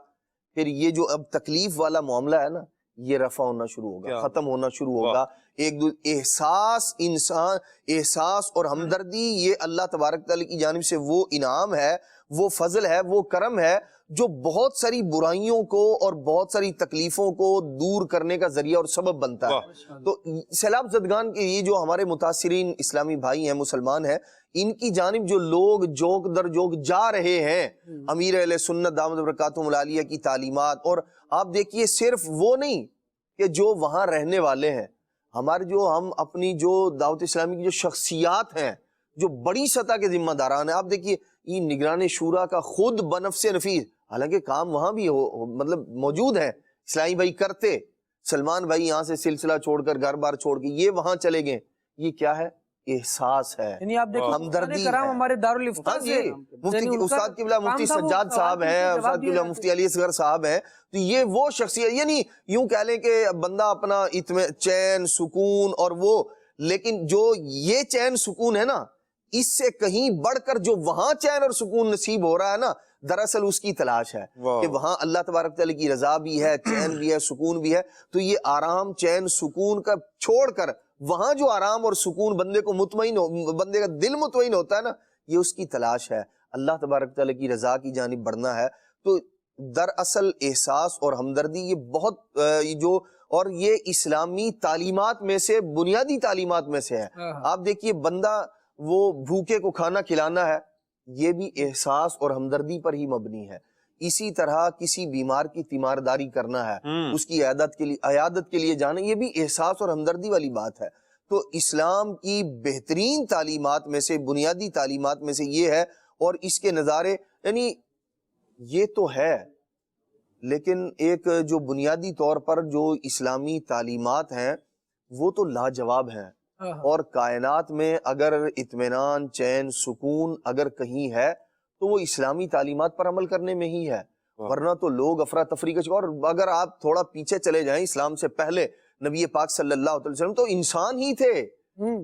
پھر یہ جو اب تکلیف والا معاملہ ہے نا یہ رفع ہونا شروع ہوگا، ختم ہونا شروع ہوگا۔ ایک احساس، انسان احساس اور ہمدردی یہ اللہ تبارک تعالیٰ کی جانب سے وہ انعام ہے، وہ فضل ہے، وہ کرم ہے جو بہت ساری برائیوں کو اور بہت ساری تکلیفوں کو دور کرنے کا ذریعہ اور سبب بنتا ہے۔ تو سیلاب زدگان کے یہ جو ہمارے متاثرین اسلامی بھائی ہیں، مسلمان ہیں، ان کی جانب جو لوگ جوک در جوک جا رہے ہیں امیر اہل سنت دامت برکاتہم العالیہ کی تعلیمات، اور آپ دیکھیے صرف وہ نہیں کہ جو وہاں رہنے والے ہیں، ہمارے جو ہم اپنی جو دعوت اسلامی کی جو شخصیات ہیں، جو بڑی سطح کے ذمہ داران ہیں، آپ دیکھیے یہ نگران شورا کا خود بنفس نفیس، حالانکہ کام وہاں بھی مطلب موجود ہے، اسلامی بھائی کرتے، سلمان بھائی یہاں سے سلسلہ چھوڑ کر گھر بار چھوڑ کے یہ وہاں چلے گئے، یہ کیا ہے؟ احساس ہے، یعنی آپ دیکھیں ہمدردی ہے۔ ہمارے دارالفتہ سے مفتی استاد قبلہ مفتی سجاد صاحب ہیں، استاد قبلہ مفتی علی اصغر صاحب ہیں، تو یہ وہ شخصیت، یعنی یوں کہہ لیں کہ بندہ اپنا چین سکون اور وہ، لیکن جو یہ چین سکون ہے نا اس سے کہیں بڑھ کر جو وہاں چین اور سکون نصیب ہو رہا ہے نا، دراصل اس کی تلاش ہے کہ وہاں اللہ تبارک تعالیٰ کی رضا بھی ہے، چین بھی ہے، سکون بھی ہے۔ تو یہ آرام، چین، سکون کا چھوڑ کر وہاں جو آرام اور سکون بندے کو بندے کا دل مطمئن ہوتا ہے نا، یہ اس کی تلاش ہے، اللہ تبارک تعالیٰ کی رضا کی جانب بڑھنا ہے۔ تو دراصل احساس اور ہمدردی یہ بہت اور یہ اسلامی تعلیمات میں سے، بنیادی تعلیمات میں سے ہے۔ آپ دیکھیے بندہ وہ بھوکے کو کھانا کھلانا ہے، یہ بھی احساس اور ہمدردی پر ہی مبنی ہے۔ اسی طرح کسی بیمار کی تیمارداری کرنا ہے، اس کی عیادت کے لیے جانا، یہ بھی احساس اور ہمدردی والی بات ہے۔ تو اسلام کی بہترین تعلیمات میں سے، بنیادی تعلیمات میں سے یہ ہے، اور اس کے نظارے یعنی یہ تو ہے، لیکن ایک جو بنیادی طور پر جو اسلامی تعلیمات ہیں وہ تو لاجواب ہیں، اور کائنات میں اگر اطمینان، چین، سکون اگر کہیں ہے تو وہ اسلامی تعلیمات پر عمل کرنے میں ہی ہے، ورنہ تو لوگ افراتفری کا شکار۔ اور اگر آپ تھوڑا پیچھے چلے جائیں، اسلام سے پہلے نبی پاک صلی اللہ علیہ وسلم تو انسان ہی تھے،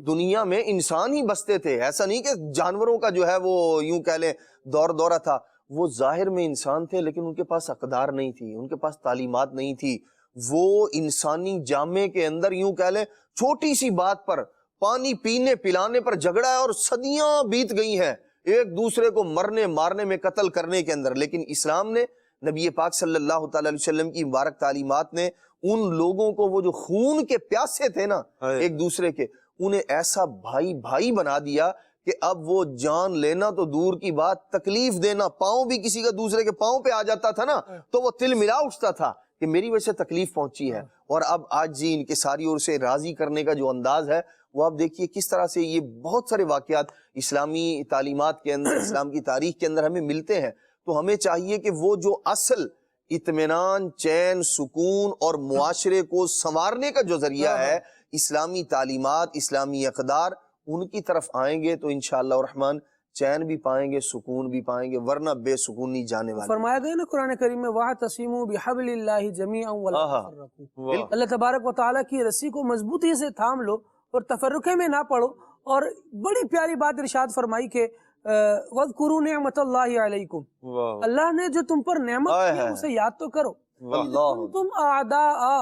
دنیا میں انسان ہی بستے تھے، ایسا نہیں کہ جانوروں کا جو ہے وہ یوں کہہ لیں دورہ تھا، وہ ظاہر میں انسان تھے لیکن ان کے پاس اقدار نہیں تھی، ان کے پاس تعلیمات نہیں تھی۔ وہ انسانی جامے کے اندر یوں کہہ لیں چھوٹی سی بات پر، پانی پینے پلانے پر جھگڑا ہے اور صدیاں بیت گئی ہیں ایک دوسرے کو مرنے مارنے میں، قتل کرنے کے اندر، لیکن اسلام نے، نبی پاک صلی اللہ تعالی علیہ وسلم کی مبارک تعلیمات نے ان لوگوں کو، وہ جو خون کے پیاسے تھے نا ایک دوسرے کے، انہیں ایسا بھائی بھائی بنا دیا کہ اب وہ جان لینا تو دور کی بات، تکلیف دینا، پاؤں بھی کسی کا دوسرے کے پاؤں پہ آ جاتا تھا نا تو وہ تل ملا اٹھتا تھا کہ میری وجہ سے تکلیف پہنچی ہے۔ اور اب آج جی ان کے ساری اور سے راضی کرنے کا جو انداز ہے وہ آپ دیکھیے کس طرح سے یہ بہت سارے واقعات اسلامی تعلیمات کے اندر، اسلام کی تاریخ کے اندر ہمیں ملتے ہیں۔ تو ہمیں چاہیے کہ وہ جو اصل اطمینان، چین، سکون اور معاشرے کو سنوارنے کا جو ذریعہ ہے، اسلامی تعلیمات، اسلامی اقدار، ان کی طرف آئیں گے تو انشاءاللہ الرحمن چین بھی پائیں گے، سکون بھی پائیں گے، ورنہ بے سکونی جانے والی۔ فرمایا گیا نا قرآن کریم میں وَاعْتَصِمُوا بِحَبْلِ اللَّهِ جَمِيعًا وَلَا تَفَرَّقُوا، اللہ تبارک و تعالیٰ کی رسی کو مضبوطی سے تھام لو اور تفرقے میں نہ پڑو۔ اور بڑی پیاری بات ارشاد فرمائی کہ وَاذْكُرُوا نِعْمَةَ اللَّهِ عَلَيْكُمْ، اللہ نے جو تم پر نعمت کی ہے اسے یاد تو کرو۔ تم اعداء،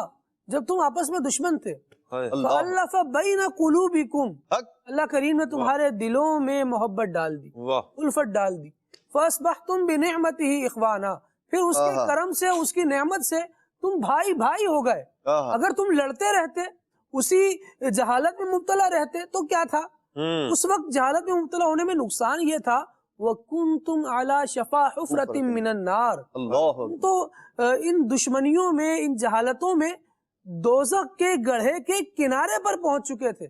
جب تم آپس میں دشمن تھے، فَأَلَّفَ بَيْنَ قُلُوبِكُمْ، اللہ کریم نے تمہارے دلوں میں محبت ڈال دی، الفت ڈال دی۔ فَأَصْبَحْتُمْ بِنِعْمَتِهِ إِخْوَانًا، پھر اس کے کرم سے، اس کی نعمت سے تم بھائی بھائی ہو گئے۔ اگر تم لڑتے رہتے، اسی جہالت میں مبتلا رہتے تو کیا تھا؟ اس وقت جہالت میں مبتلا ہونے میں نقصان یہ تھا وَكُنْتُمْ عَلَى شَفَا حُفْرَةٍ مِّنَ النَّارِ، تم تو ان دشمنیوں میں، ان جہالتوں میں دوزخ کے گڑھے کے کنارے پر پہنچ چکے تھے۔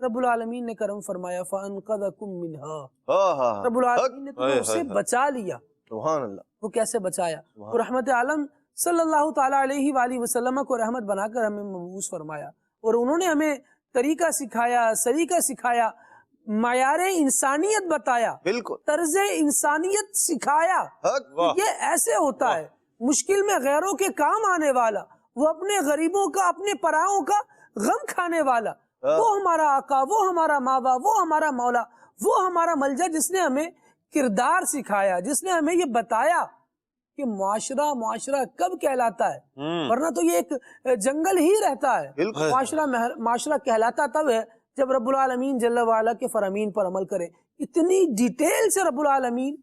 رب العالمین نے کرم فرمایا فَأَنْقَذَكُمْ مِنْهَا، رب العالمین نے تمہیں اسے بچا لیا۔ سبحان اللہ۔ وہ کیسے بچایا؟ اور رحمت عالم صلی اللہ تعالیٰ علیہ وآلہ وسلم کو رحمت بنا کر ہمیں مبعوث فرمایا، اور انہوں نے ہمیں طریقہ سکھایا، سلیقہ سکھایا، معیار انسانیت بتایا، بالکل طرز انسانیت سکھایا۔ یہ ایسے ہوتا ہے، مشکل میں غیروں کے کام آنے والا، وہ اپنے غریبوں کا، اپنے پراؤں کا غم کھانے والا، وہ ہمارا آقا، وہ ہمارا ماوا، وہ ہمارا مولا، وہ ہمارا ملجا، جس نے ہمیں کردار سکھایا، جس نے ہمیں یہ بتایا کہ معاشرہ کب کہلاتا ہے، ورنہ تو یہ ایک جنگل ہی رہتا ہے۔ معاشرہ کہلاتا تب ہے جب رب العالمین جل وعلا کے فرامین پر عمل کرے۔ اتنی ڈیٹیل سے رب العالمین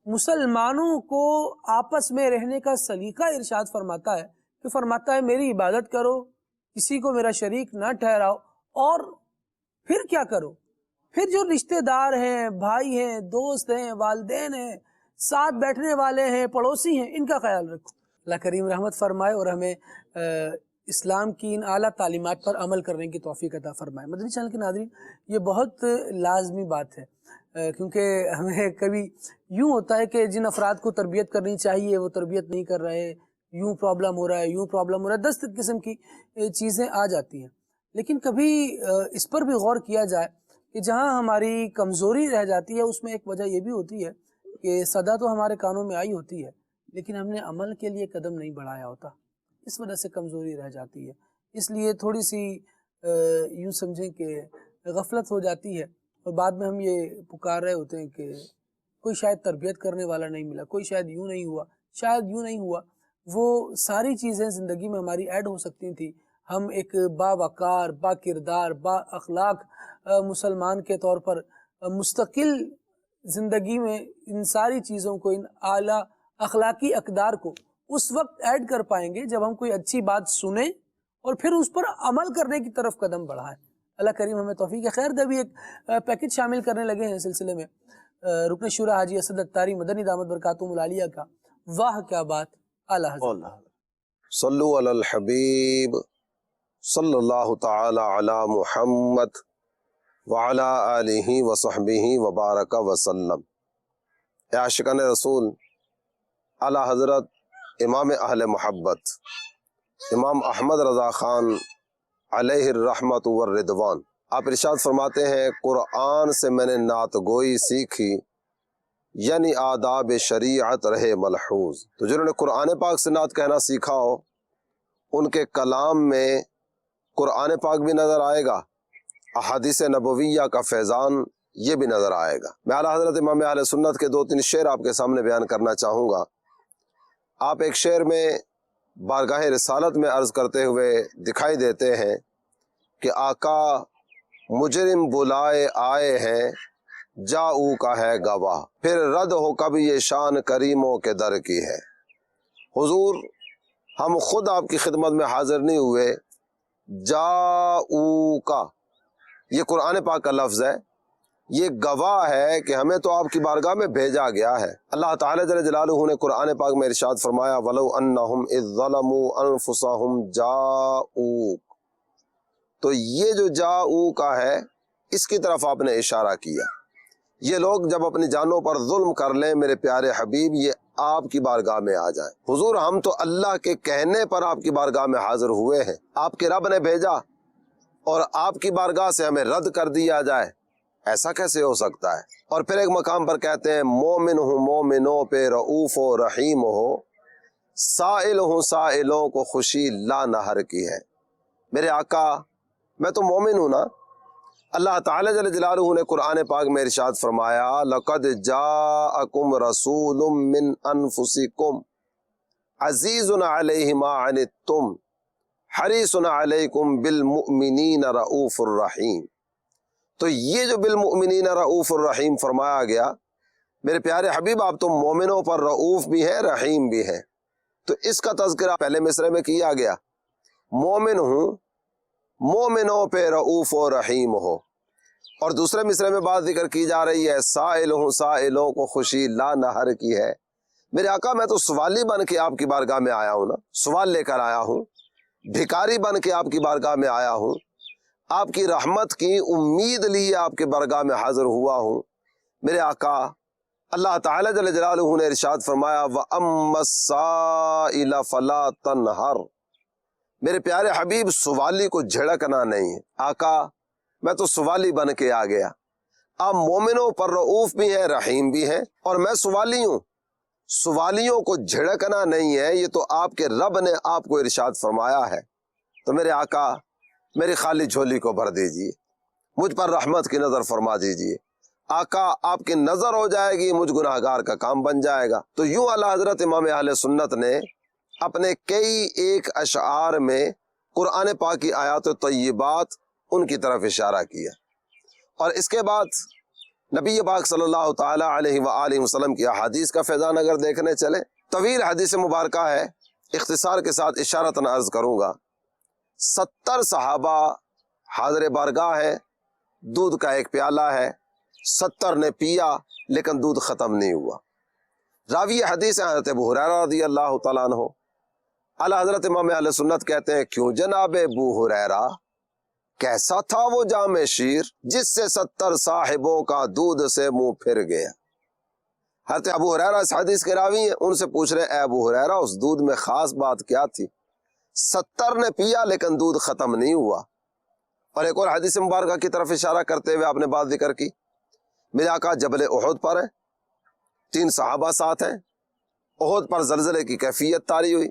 مسلمانوں کو آپس میں رہنے کا سلیقہ ارشاد فرماتا ہے کہ فرماتا ہے میری عبادت کرو، کسی کو میرا شریک نہ ٹھہراؤ، اور پھر کیا کرو؟ پھر جو رشتہ دار ہیں، بھائی ہیں، دوست ہیں، والدین ہیں، ساتھ بیٹھنے والے ہیں، پڑوسی ہیں، ان کا خیال رکھو۔ اللہ کریم رحمت فرمائے اور ہمیں اسلام کی ان اعلیٰ تعلیمات پر عمل کرنے کی توفیق عطا فرمائے۔ مدنی چینل کے ناظرین، یہ بہت لازمی بات ہے، کیونکہ ہمیں کبھی یوں ہوتا ہے کہ جن افراد کو تربیت کرنی چاہیے وہ تربیت نہیں کر رہے، یوں پرابلم ہو رہا ہے، یوں پرابلم ہو رہا ہے، 10 قسم کی چیزیں آ جاتی ہیں۔ لیکن کبھی اس پر بھی غور کیا جائے کہ جہاں ہماری کمزوری رہ جاتی ہے اس میں ایک وجہ یہ بھی ہوتی ہے کہ صدا تو ہمارے کانوں میں آئی ہوتی ہے لیکن ہم نے عمل کے لیے قدم نہیں بڑھایا ہوتا، اس وجہ سے کمزوری رہ جاتی ہے۔ اس لیے تھوڑی سی یوں سمجھیں کہ غفلت ہو جاتی ہے، اور بعد میں ہم یہ پکار رہے ہوتے ہیں کہ کوئی شاید تربیت کرنے والا نہیں ملا، کوئی شاید یوں نہیں ہوا، شاید یوں نہیں ہوا۔ وہ ساری چیزیں زندگی میں ہماری ایڈ ہو سکتی تھیں، ہم ایک باوقار، با کردار، با اخلاق مسلمان کے طور پر مستقل زندگی میں ان ساری چیزوں کو، ان اعلیٰ اخلاقی اقدار کو اس وقت ایڈ کر پائیں گے جب ہم کوئی اچھی بات سنیں اور پھر اس پر عمل کرنے کی طرف قدم بڑھائیں۔ اللہ کریم ہمیں توفیق خیر دے۔ بھی ایک پیکج شامل کرنے لگے ہیں سلسلے میں رکن شورا حاجی اسد اتاری مدنی دامت برکاتہم العالیہ کا واہ کیا بات اعلیٰ حضرت۔ صلو علی الحبیب صلی اللہ تعالی علی محمد وعلی آلہ وصحبہ وبارک وسلم۔ اے عاشقان رسول، اعلیٰ حضرت امام اہل محبت امام احمد رضا خان علیہ الرحمت والرضوان، آپ ارشاد فرماتے ہیں قرآن سے میں نے نعت گوئی سیکھی، یعنی آداب شریعت رہے ملحوظ۔ تو جنہوں نے قرآن پاک سے نعت کہنا سیکھا ہو ان کے کلام میں قرآن پاک بھی نظر آئے گا، احادیث نبویہ کا فیضان یہ بھی نظر آئے گا۔ میں اعلیٰ حضرت امام اہل سنت کے 2-3 شعر آپ کے سامنے بیان کرنا چاہوں گا۔ آپ ایک شعر میں بارگاہ رسالت میں عرض کرتے ہوئے دکھائی دیتے ہیں کہ آقا مجرم بلائے آئے ہیں، جاؤ کا ہے گواہ، پھر رد ہو کبھی یہ شان کریموں کے در کی ہے۔ حضور ہم خود آپ کی خدمت میں حاضر نہیں ہوئے، جاؤ کا یہ قرآن پاک کا لفظ ہے، یہ گواہ ہے کہ ہمیں تو آپ کی بارگاہ میں بھیجا گیا ہے۔ اللہ تعالیٰ جل جلالہ نے قرآن پاک میں ارشاد فرمایا وَلَوْ أَنَّهُمْ إِذ ظَلَمُوا أَنفُسَهُمْ جَاءُوكَ، تو یہ جو جاؤ کا ہے اس کی طرف آپ نے اشارہ کیا۔ یہ لوگ جب اپنی جانوں پر ظلم کر لیں میرے پیارے حبیب، یہ آپ کی بارگاہ میں آ جائیں۔ حضور ہم تو اللہ کے کہنے پر آپ کی بارگاہ میں حاضر ہوئے ہیں، آپ کے رب نے بھیجا اور آپ کی بارگاہ سے ہمیں رد کر دیا جائے، ایسا کیسے ہو سکتا ہے؟ اور پھر ایک مقام پر کہتے ہیں مومن ہوں مومنوں پہ رعوف و رحیم ہو، سائل ہوں سائلوں کو خوشی لا نہر کی ہے۔ میرے آقا میں تو مومن ہوں نا۔ اللہ تعالیٰ جل جلالہ نے قرآن پاک میں ارشاد فرمایا لَقَدْ جَاءَكُمْ رَسُولٌ مِّنْ أَنفُسِكُمْ عَزِيزٌ عَلَيْهِ مَا عَنِتُّمْ حَرِيصٌ عَلَيْكُمْ بِالْمُؤْمِنِينَ رَؤُوفٌ رَحِيمٌ۔ تو یہ جو بالمؤمنین رؤوف الرحیم فرمایا گیا، میرے پیارے حبیب آپ تو مومنوں پر رؤوف بھی ہیں رحیم بھی ہیں، تو اس کا تذکرہ پہلے مصرے میں کیا گیا، مومن ہوں مومنوں پہ رؤوف و رحیم ہو، اور دوسرے مصرے میں بات ذکر کی جا رہی ہے سائل ہوں سائلوں کو خوشی لا نہر کی ہے۔ میرے آقا میں تو سوالی بن کے آپ کی بارگاہ میں آیا ہوں نا، سوال لے کر آیا ہوں، بھکاری بن کے آپ کی بارگاہ میں آیا ہوں، آپ کی رحمت کی امید لیے آپ کے بارگاہ میں حاضر ہوا ہوں۔ میرے آقا اللہ تعالیٰ جل جلالہ نے ارشاد فرمایا وَأَمَّا السَّائِلَ فَلَا تَنْهَرْ، میرے پیارے حبیب سوالی کو جھڑکنا نہیں ہے۔ آقا میں تو سوالی بن کے آ گیا، آپ مومنوں پر رؤوف بھی ہیں رحیم بھی ہیں، اور میں سوالی ہوں، سوالیوں کو جھڑکنا نہیں ہے، یہ تو آپ کے رب نے آپ کو ارشاد فرمایا ہے۔ تو میرے آقا میری خالی جھولی کو بھر دیجئے، مجھ پر رحمت کی نظر فرما دیجئے، آقا آپ کی نظر ہو جائے گی، مجھ گناہگار کا کام بن جائے گا۔ تو یوں اعلیٰ حضرت امام اہل سنت نے اپنے کئی ایک اشعار میں قرآن پاک کی آیات طیبات ان کی طرف اشارہ کیا، اور اس کے بعد نبی پاک صلی اللہ تعالی علیہ وآلہ وسلم کی احادیث کا فیضان اگر دیکھنے چلے، طویل حدیث مبارکہ ہے، اختصار کے ساتھ اشارتاً عرض کروں گا۔ 70 صحابہ حاضر بارگاہ ہے، دودھ کا ایک پیالہ ہے، 70 نے پیا لیکن دودھ ختم نہیں ہوا۔ راوی حدیث ہیں حضرت ابو ہریرہ رضی اللہ تعالیٰ عنہ۔ اعلیٰ حضرت امام اہل سنت کہتے ہیں، کیوں جناب ابو ہریرہ، کیسا تھا وہ جام شیر جس سے 70 صاحبوں کا دودھ سے منہ پھر گیا۔ حضرت ابو ہریرہ اس حدیث کے راوی ہیں، ان سے پوچھ رہے، اے ابو ہریرہ اس دودھ میں خاص بات کیا تھی؟ 70 نے پیا لیکن دودھ ختم نہیں ہوا۔ اور ایک اور حدیث مبارکہ کی طرف اشارہ کرتے ہوئے آپ نے بات ذکر کی، میرے آقا جبل احد پر ہیں، 3 صحابہ ساتھ ہیں، احد پر زلزلے کی کیفیت طاری ہوئی،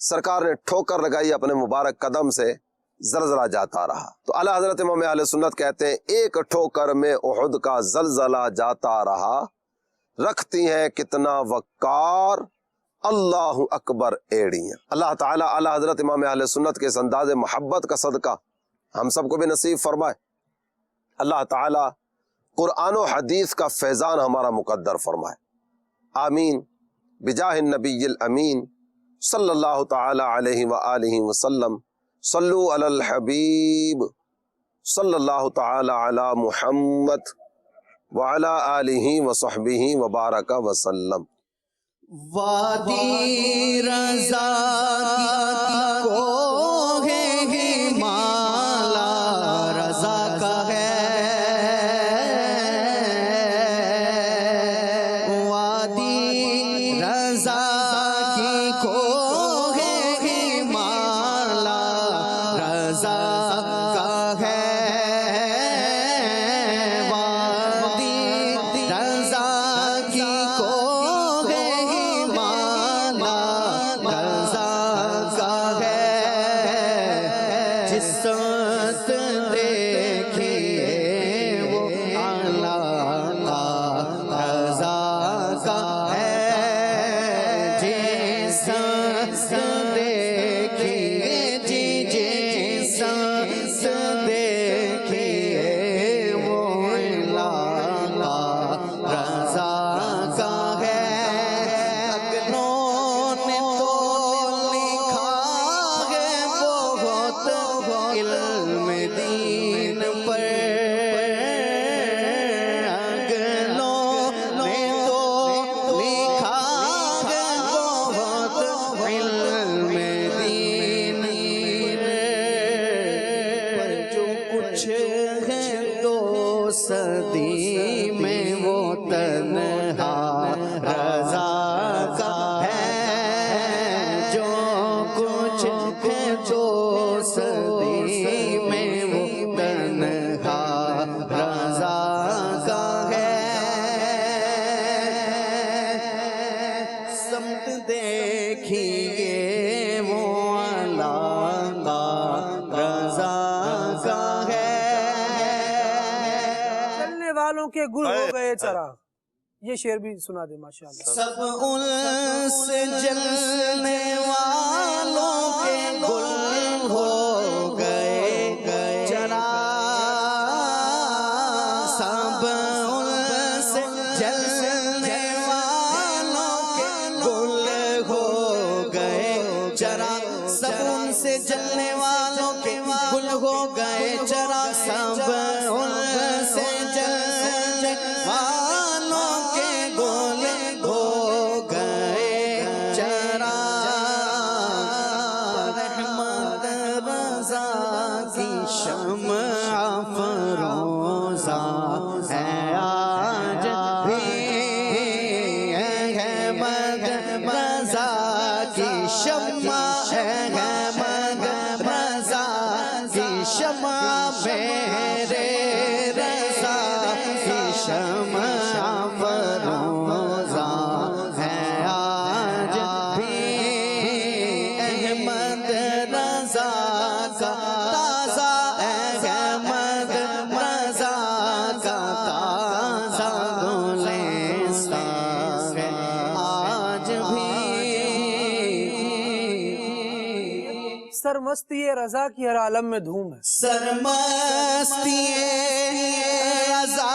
سرکار نے ٹھوکر لگائی اپنے مبارک قدم سے، زلزلہ جاتا رہا۔ تو اعلیٰ حضرت امام اہل سنت کہتے ہیں، ایک ٹھوکر میں احد کا زلزلہ جاتا رہا، رکھتی ہیں کتنا وقار اللہ اکبر ایڑیاں۔ اللہ تعالیٰ اعلیٰ حضرت امام اہل سنت کے اس انداز محبت کا صدقہ ہم سب کو بھی نصیب فرمائے۔ اللہ تعالیٰ قرآن و حدیث کا فیضان ہمارا مقدر فرمائے، آمین بجاہ النبی الامین صلی اللہ تعالی علیہ وآلہ وسلم۔ صلو علی الحبیب صلی اللہ تعالی علی محمد وعلی آلہ وصحبہ وبارک وسلم۔ وادی رضا کی کوہ ہمالا رضا کا ہے، وادی رضا کی کوہ ہمالا رضا کا ہے، وادی رضا کی کوہ ہمالا رضا کا ہے، جس سمت دیکھیے وہ اعلیٰ رضا کا ہے، جس سمت دیکھیے جس سمت دیکھیے وہ اعلیٰ رضا کا ہے۔ اگنوں نے تو لکھا ہے بہت علم دین پر، اگنوں نے تو لکھا ہے بہت علم دین پر، جو کچھ ہے دو صدی میں وہ تنہا رضا کا ہے، جو کچھ ہے دو صدی میں وہ تنہا رضا کا ہے، سمت دیکھیے وہ اعلیٰ رضا کا ہے۔ چلنے والوں کے گل ہو گئے چراغ، یہ شعر بھی سنا دے ماشاءاللہ۔ سب ان سے جلنے والوں کے گل ہو گئے چراغ، سب ان سے جلنے والوں کے گل ہو گئے چراغ، سب ان سے جلنے والوں کے گل ہو گئے چراغ، سب ان سے جلنے والوں کے گل ہو گئے چراغ، رحمت رضا کی شمع فروزہ ہے آج بھی، احمد رضا کی شمع، احمد رضا کی شمع، میرے رضا کی شمع فروزہ ہے آج بھی، احمد رضا کا تازہ سرمستی رضا کی ہر عالم میں دھوم ہے. سرمستی رضا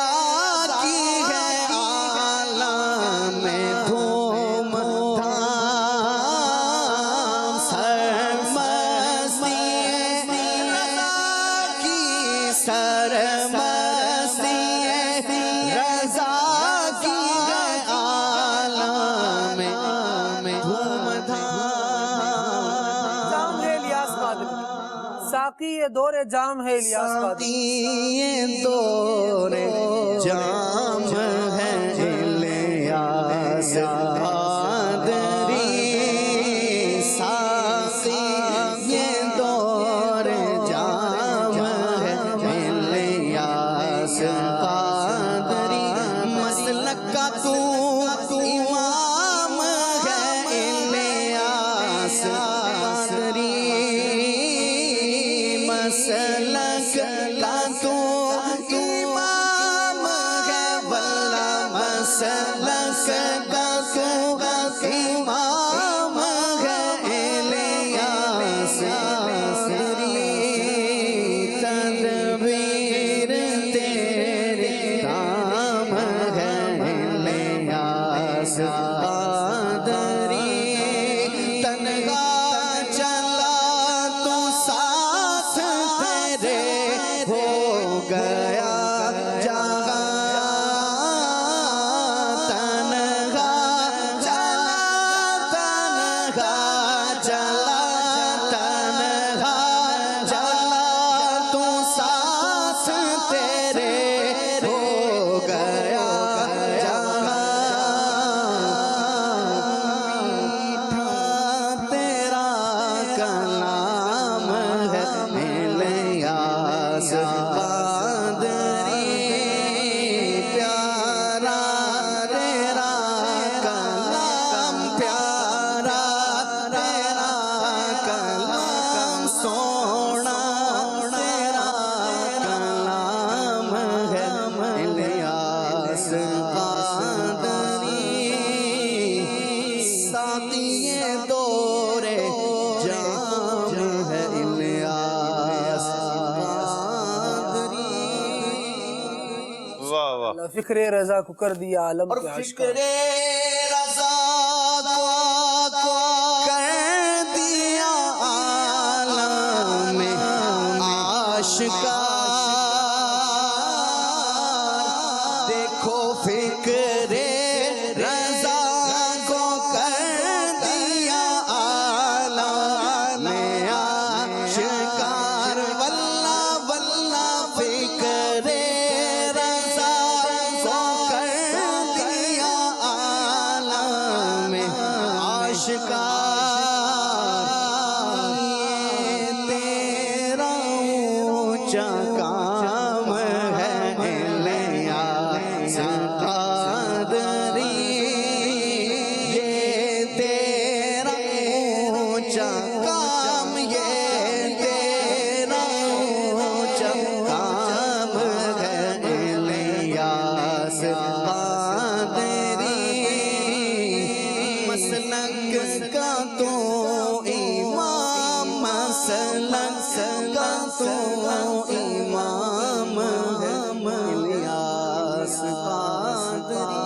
کی ہے عالم میں دھوم دھام. سرمستی رضا کی سرمستی رضا کی ہے عالم میں دھوم دھام. جام ہے الیاس قادری، ساقی یہ دور جام ہے الیاس قادری. یہ دور جام ہے الیاس قادری. ساقی یہ دور جام ہے الیاس قادری. مسلک کا تو امام ہے الیاس قادری. مسلک کا تو امام ہے واللہ. مسلک کا تو امام ہے الیاس قادری. تدبیر تیرے کام ہے الیاس قادری. تنہا چلا تو ساتھ تیرے ہو گیا جہاں. تنہا چلا تنہا چلا تنہا چلا تو ساتھ تیرے ہو گیا جہاں. میٹھا تیرا کلام ہے الیاس قادری. پیارا تیرا کلام پیارا تیرا کلام سونا تیرا کلام ہے الیاس قادری. ساقی دور جام ہے الیاس قادری. واہ واہ. فکر رضا کو کر دیا عالم اور کے عاشقاں. فکر رضا کو کر دیا عالم میں آشکار. دیکھو فکر رضا کو کر دیا عالم میں آشکار. واللہ واللہ فکر رضا کو کر دیا عالم میں آشکار. یہ تیرا اونچا کام ہے الیاس قادری. یہ تیرا اونچا کام یہ تیرا اونچا کام ہے الیاس قادری. مسلک کا تو امام مسلک کا تو امام ہے الیاس قادری.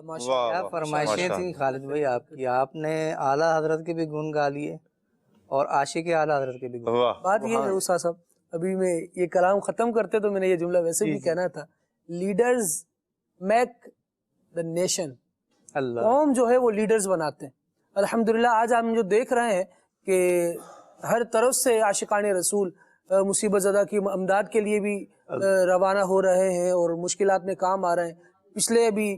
ماشاء واہ کیا واہ. فرمائشیں تھیں خالد بھائی آپ کی. آپ نے اعلیٰ حضرت کے بھی گن گا لیے اور عاشق اعلیٰ حضرت کے بھی گن. واہ. بات یہ ہے استاد صاحب، ابھی میں یہ کلام ختم کرتے تو میں نے یہ جملہ ویسے بھی کہنا تھا، لیڈرز میک دا نیشن. اللہ قوم جو ہے وہ لیڈرز بناتے ہیں. الحمدللہ آج ہم جو دیکھ رہے ہیں کہ ہر طرف سے عاشقان رسول مصیبت زدہ کی امداد کے لیے بھی روانہ ہو رہے ہیں اور مشکلات میں کام آ رہے ہیں. پچھلے ابھی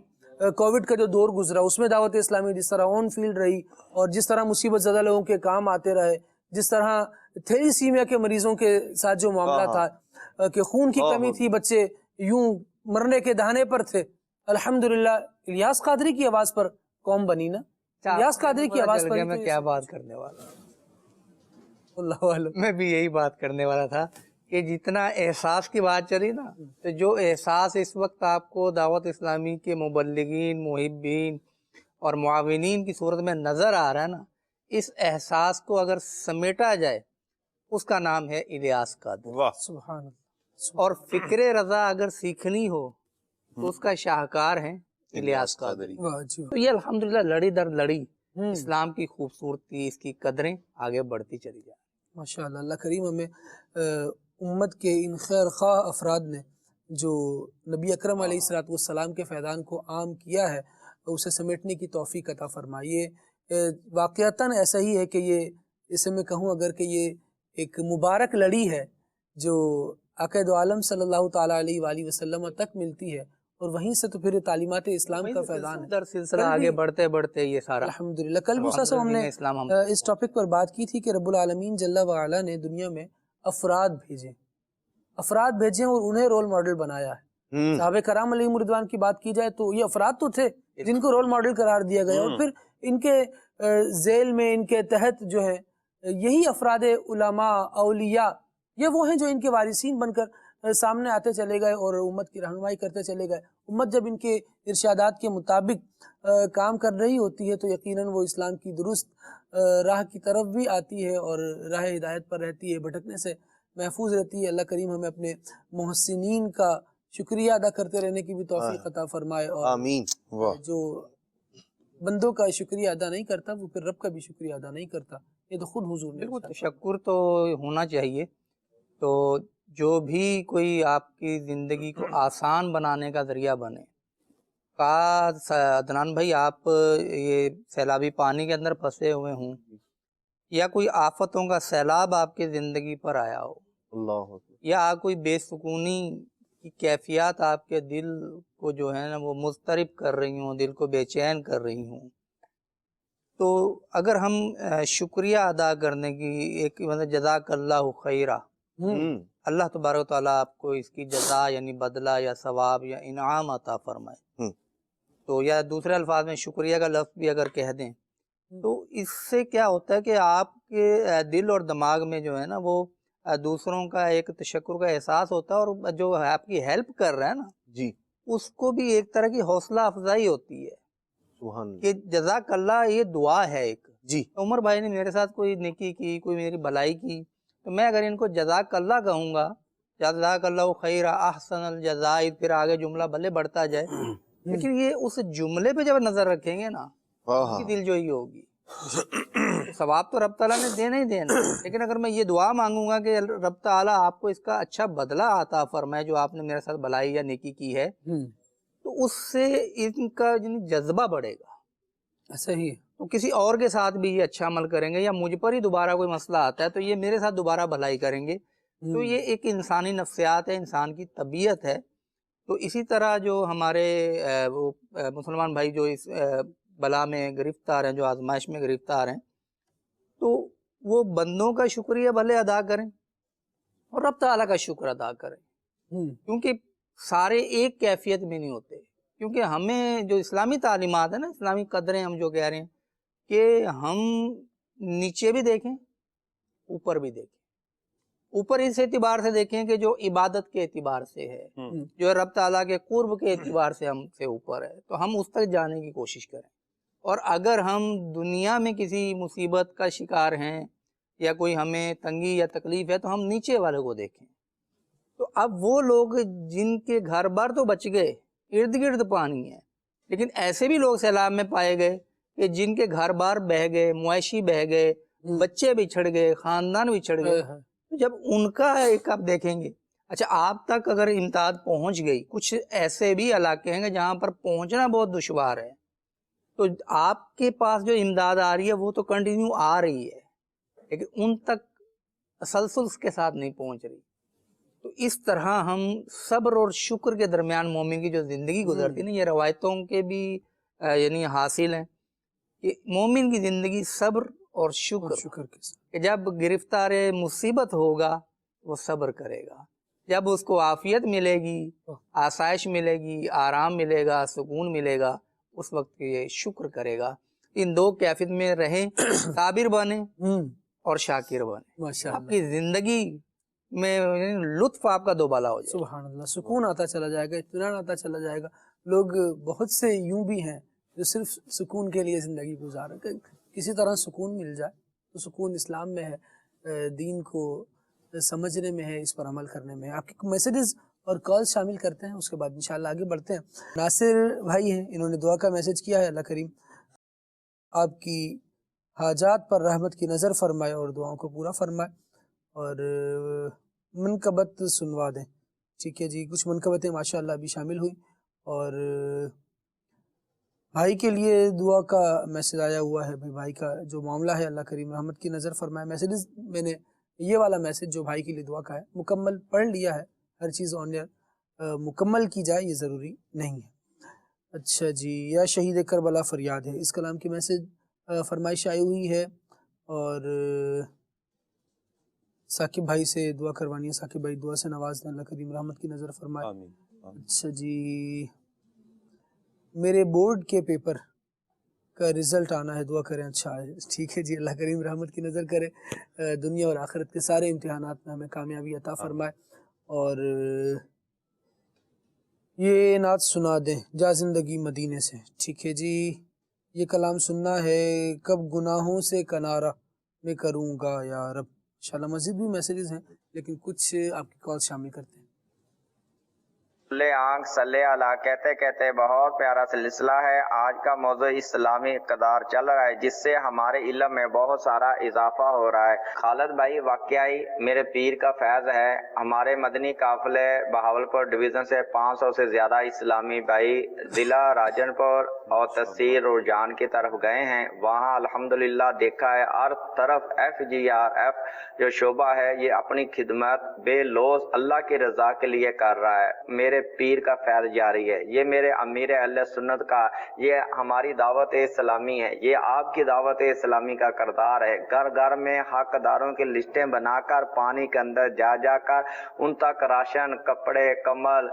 کووڈ کا جو دور گزرا اس میں دعوت اسلامی جس طرح آن فیلڈ رہی اور جس طرح مصیبت زدہ لوگوں کے کام آتے رہے، جس طرح تھیلیسیمیا کے مریضوں کے ساتھ جو معاملہ تھا کہ خون کی کمی تھی، بچے یوں مرنے کے دہانے پر تھے، الحمدللہ الیاس قادری کی آواز پر قوم بنی نا. الیاس قادری کی آواز پر میں کیا بات کرنے والا ہوں. اللہ عالم. میں بھی یہی بات کرنے والا تھا کہ جتنا احساس کی بات چلی نا، تو جو احساس اس وقت آپ کو دعوت اسلامی کے مبلغین، محبین اور معاونین کی صورت میں نظر آ رہا ہے نا، اس احساس کو اگر سمیٹا جائے اس کا نام ہے الیاس قادری. واہ سبحان اللہ. اور فکر رضا اگر سیکھنی ہو تو اس کا شاہکار ہے الیاس قادری. واہ جی. تو یہ الحمدللہ لڑی در لڑی اسلام کی خوبصورتی، اس کی قدریں آگے بڑھتی چلی جائیں. ماشاءاللہ. اللہ کریم ہمیں امت کے ان خیر خواہ افراد نے جو نبی اکرم علیہ الصلوۃ والسلام کے فیضان کو عام کیا ہے اسے سمیٹنے کی توفیق عطا فرمائے. واقعتاً ایسا ہی ہے کہ یہ اسے میں کہوں اگر کہ یہ ایک مبارک لڑی ہے جو آقا دو عالم صلی اللہ تعالیٰ علیہ وآلہ وسلم تک ملتی ہے، اور وہیں سے تو پھر تعلیمات اسلام کا فیضان ہے. در سلسلہ آگے بڑھتے بڑھتے یہ سارا الحمدللہ. کل بھی صاحب ہم نے اسلام ہم اس ٹاپک پر بات کی تھی کہ رب العالمین جل وعلا نے دنیا میں افراد بھیجے اور انہیں رول ماڈل بنایا ہے. صحابہ کرام علیہم رضوان کی بات کی جائے تو یہ افراد تو تھے جن کو رول ماڈل قرار دیا گیا، اور پھر ان کے ذیل میں ان کے تحت جو ہے یہی افراد علماء اولیاء یہ وہ ہیں جو ان کے وارثین بن کر سامنے آتے چلے گئے اور امت کی رہنمائی کرتے چلے گئے. امت جب ان کے ارشادات کے مطابق کام کر رہی ہوتی ہے تو یقیناً وہ اسلام کی درست راہ کی طرف بھی آتی ہے اور راہ ہدایت پر رہتی ہے، بھٹکنے سے محفوظ رہتی ہے. اللہ کریم ہمیں اپنے محسنین کا شکریہ ادا کرتے رہنے کی بھی توفیق عطا فرمائے، اور آمین. واہ جو بندوں کا شکریہ ادا نہیں کرتا وہ پھر رب کا بھی شکریہ ادا نہیں کرتا. یہ تو خود حضور نے بالکل تشکر تو ہونا چاہیے. تو جو بھی کوئی آپ کی زندگی کو آسان بنانے کا ذریعہ بنے، عدنان بھائی آپ یہ سیلابی پانی کے اندر پھنسے ہوئے ہوں یا کوئی آفتوں کا سیلاب آپ کی زندگی پر آیا ہو، اللہ یا کوئی بے سکونی کی کیفیات آپ کے دل کو جو ہے نا وہ مضطرب کر رہی ہوں، دل کو بے چین کر رہی ہوں، تو اگر ہم شکریہ ادا کرنے کی ایک مطلب جزاک اللہ خیرہ، اللہ تبارک و تعالیٰ آپ کو اس کی جزا یعنی بدلہ یا ثواب یا انعام عطا فرمائے. تو یا دوسرے الفاظ میں شکریہ کا لفظ بھی اگر کہہ دیں تو اس سے کیا ہوتا ہے کہ آپ کے دل اور دماغ میں جو ہے نا وہ دوسروں کا ایک تشکر کا احساس ہوتا ہے، اور جو آپ کی ہیلپ کر رہا ہے نا جی اس کو بھی ایک طرح کی حوصلہ افزائی ہوتی ہے سبحان اللہ. کہ جزاک اللہ یہ دعا ہے ایک. جی عمر بھائی نے میرے ساتھ کوئی نیکی کی، کوئی میری بھلائی کی، تو میں اگر ان کو جزاک اللہ کہوں گا، جزاک اللہ خیر احسن الجزاء، پھر آگے جملہ بھلے بڑھتا جائے، لیکن یہ اس جملے پہ جب نظر رکھیں گے نا ان کی دل جوئی ہوگی. ثواب تو رب تعالیٰ نے دینا ہی دینا، لیکن اگر میں یہ دعا مانگوں گا کہ رب تعالیٰ آپ کو اس کا اچھا بدلہ عطا فرمائے جو آپ نے میرے ساتھ بھلائی یا نیکی کی ہے، تو اس سے ان کا جذبہ بڑھے گا. ایسا ہی ہے. تو کسی اور کے ساتھ بھی یہ اچھا عمل کریں گے، یا مجھ پر ہی دوبارہ کوئی مسئلہ آتا ہے تو یہ میرے ساتھ دوبارہ بھلائی کریں گے. تو یہ ایک انسانی نفسیات ہے، انسان کی طبیعت ہے. تو اسی طرح جو ہمارے وہ مسلمان بھائی جو اس بلا میں گرفتار ہیں، جو آزمائش میں گرفتار ہیں، تو وہ بندوں کا شکریہ بھلے ادا کریں اور رب تعالیٰ کا شکر ادا کریں، کیونکہ سارے ایک کیفیت میں نہیں ہوتے. کیونکہ ہمیں جو اسلامی تعلیمات ہیں نا، اسلامی قدریں ہم جو کہہ رہے ہیں کہ ہم نیچے بھی دیکھیں اوپر بھی دیکھیں. اوپر اس اعتبار سے دیکھیں کہ جو عبادت کے اعتبار سے ہے، جو رب تعالیٰ کے قرب کے اعتبار سے ہم سے اوپر ہے، تو ہم اس تک جانے کی کوشش کریں. اور اگر ہم دنیا میں کسی مصیبت کا شکار ہیں یا کوئی ہمیں تنگی یا تکلیف ہے تو ہم نیچے والے کو دیکھیں. تو اب وہ لوگ جن کے گھر بار تو بچ گئے، ارد گرد پانی ہے، لیکن ایسے بھی لوگ سیلاب میں پائے گئے کہ جن کے گھر بار بہہ گئے، مویشی بہہ گئے، بچے بچھڑ گئے، خاندان بچھڑ گئے. تو جب ان کا ایک آپ دیکھیں گے، اچھا آپ تک اگر امداد پہنچ گئی، کچھ ایسے بھی علاقے ہیں جہاں پر پہنچنا بہت دشوار ہے، تو آپ کے پاس جو امداد آ رہی ہے وہ تو کنٹینیو آ رہی ہے، لیکن ان تک تسلسل کے ساتھ نہیں پہنچ رہی. تو اس طرح ہم صبر اور شکر کے درمیان مومن کی جو زندگی گزرتی ہے نا، یہ روایتوں کے بھی یعنی حاصل ہیں کہ مومن کی زندگی صبر اور شکر کے ساتھ. کہ جب گرفتار مصیبت ہوگا وہ صبر کرے گا، جب اس کو عافیت ملے گی، آسائش ملے گی، آرام ملے گا، سکون ملے گا، اس وقت یہ شکر کرے گا. ان دو کیفیت میں رہیں، صابر بنیں اور شاکر بنیں. ماشاءاللہ. آپ کی زندگی میں لطف آپ کا دوبالا ہو جائے. سبحان اللہ. سکون آتا چلا جائے گا، اطمینان آتا چلا جائے گا. لوگ بہت سے یوں بھی ہیں جو صرف سکون کے لیے زندگی گزار رہے ہیں. کسی طرح سکون مل جائے تو سکون اسلام میں ہے، دین کو سمجھنے میں ہے، اس پر عمل کرنے میں ہے۔ آپ کے میسیجز اور کالز شامل کرتے ہیں، اس کے بعد انشاءاللہ آگے بڑھتے ہیں۔ ناصر بھائی ہیں، انہوں نے دعا کا میسیج کیا ہے، اللہ کریم آپ کی حاجات پر رحمت کی نظر فرمائے اور دعاؤں کو پورا فرمائے اور منقبت سنوا دیں۔ ٹھیک ہے جی، کچھ منقبتیں ماشاءاللہ ابھی شامل ہوئی، اور بھائی کے لیے دعا کا میسیج آیا ہوا ہے۔ بھائی کا جو معاملہ ہے اللہ کریم رحمت کی نظر فرمائے۔ میسیجز میں نے یہ والا میسیج جو بھائی کے لیے دعا کا ہے مکمل پڑھ لیا ہے، ہر چیز آن ایئر مکمل کی جائے یہ ضروری نہیں ہے۔ اچھا جی، یا شہید کربلا فریاد ہے، اس کلام کی میسیج فرمائش آئی ہوئی ہے، اور ثاقب بھائی سے دعا کروانی ہے، ثاقب بھائی دعا سے نواز دیں، اللہ کریم رحمت کی نظر فرمائے۔ اچھا جی، میرے بورڈ کے پیپر کا رزلٹ آنا ہے، دعا کریں اچھا ہے۔ ٹھیک ہے جی، اللہ کریم رحمت کی نظر کرے، دنیا اور آخرت کے سارے امتحانات میں ہمیں کامیابی عطا فرمائے، اور یہ نعت سنا دیں جا زندگی مدینے سے۔ ٹھیک ہے جی، یہ کلام سننا ہے، کب گناہوں سے کنارہ میں کروں گا یا رب۔ انشاءاللہ مزید بھی میسیجز ہیں لیکن کچھ آپ کی کال شامل کرتے ہیں۔ لے آنکھ صلی اللہ کہتے کہتے بہت پیارا سلسلہ ہے۔ آج کا موضوع اسلامی اقتدار چل رہا ہے، جس سے ہمارے علم میں بہت سارا اضافہ ہو رہا ہے۔ خالد بھائی واقعی میرے پیر کا فیض ہے۔ ہمارے مدنی قافلے بہاولپور ڈویژن سے 500 سے زیادہ اسلامی بھائی ضلع راجن پور اور تحصیل رجحان کی طرف گئے ہیں۔ وہاں الحمدللہ دیکھا ہے ہر طرف FGRF جو شعبہ ہے یہ اپنی خدمت بے لوث اللہ کی رضا کے لیے کر رہا ہے۔ میرے پیر کا فیض جاری ہے، یہ میرے امیر اہل سنت کا، یہ ہماری دعوت اسلامی ہے، یہ آپ کی دعوت اسلامی کا کردار ہے۔ گھر گھر میں حق داروں کی لسٹیں بنا کر پانی کے اندر جا جا کر ان تک راشن، کپڑے، کمل،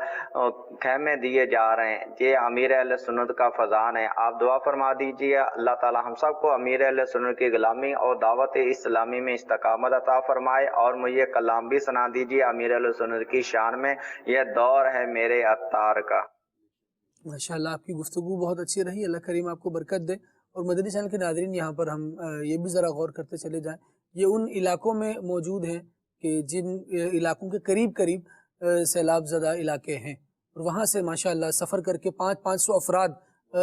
خیمے دیے جا رہے ہیں۔ یہ امیر اہل سنت کا فضان ہے۔ آپ دعا فرما دیجیے اللہ تعالی ہم سب کو امیر اہل سنت کی غلامی اور دعوت اسلامی میں استقامت عطا فرمائے، اور مجھے کلام بھی سنا دیجیے امیر اہل سنت کی شان میں۔ یہ دور ہے میرے اتار کا۔ ماشاءاللہ آپ کی گفتگو بہت اچھی رہی، اللہ کریم آپ کو برکت دے۔ اور مدنی چینل کے ناظرین، یہاں پر ہم یہ بھی ذرا غور کرتے چلے جائیں، یہ ان علاقوں میں موجود ہیں کہ جن علاقوں کے قریب قریب سیلاب زدہ علاقے ہیں، اور وہاں سے ماشاءاللہ سفر کر کے 500 افراد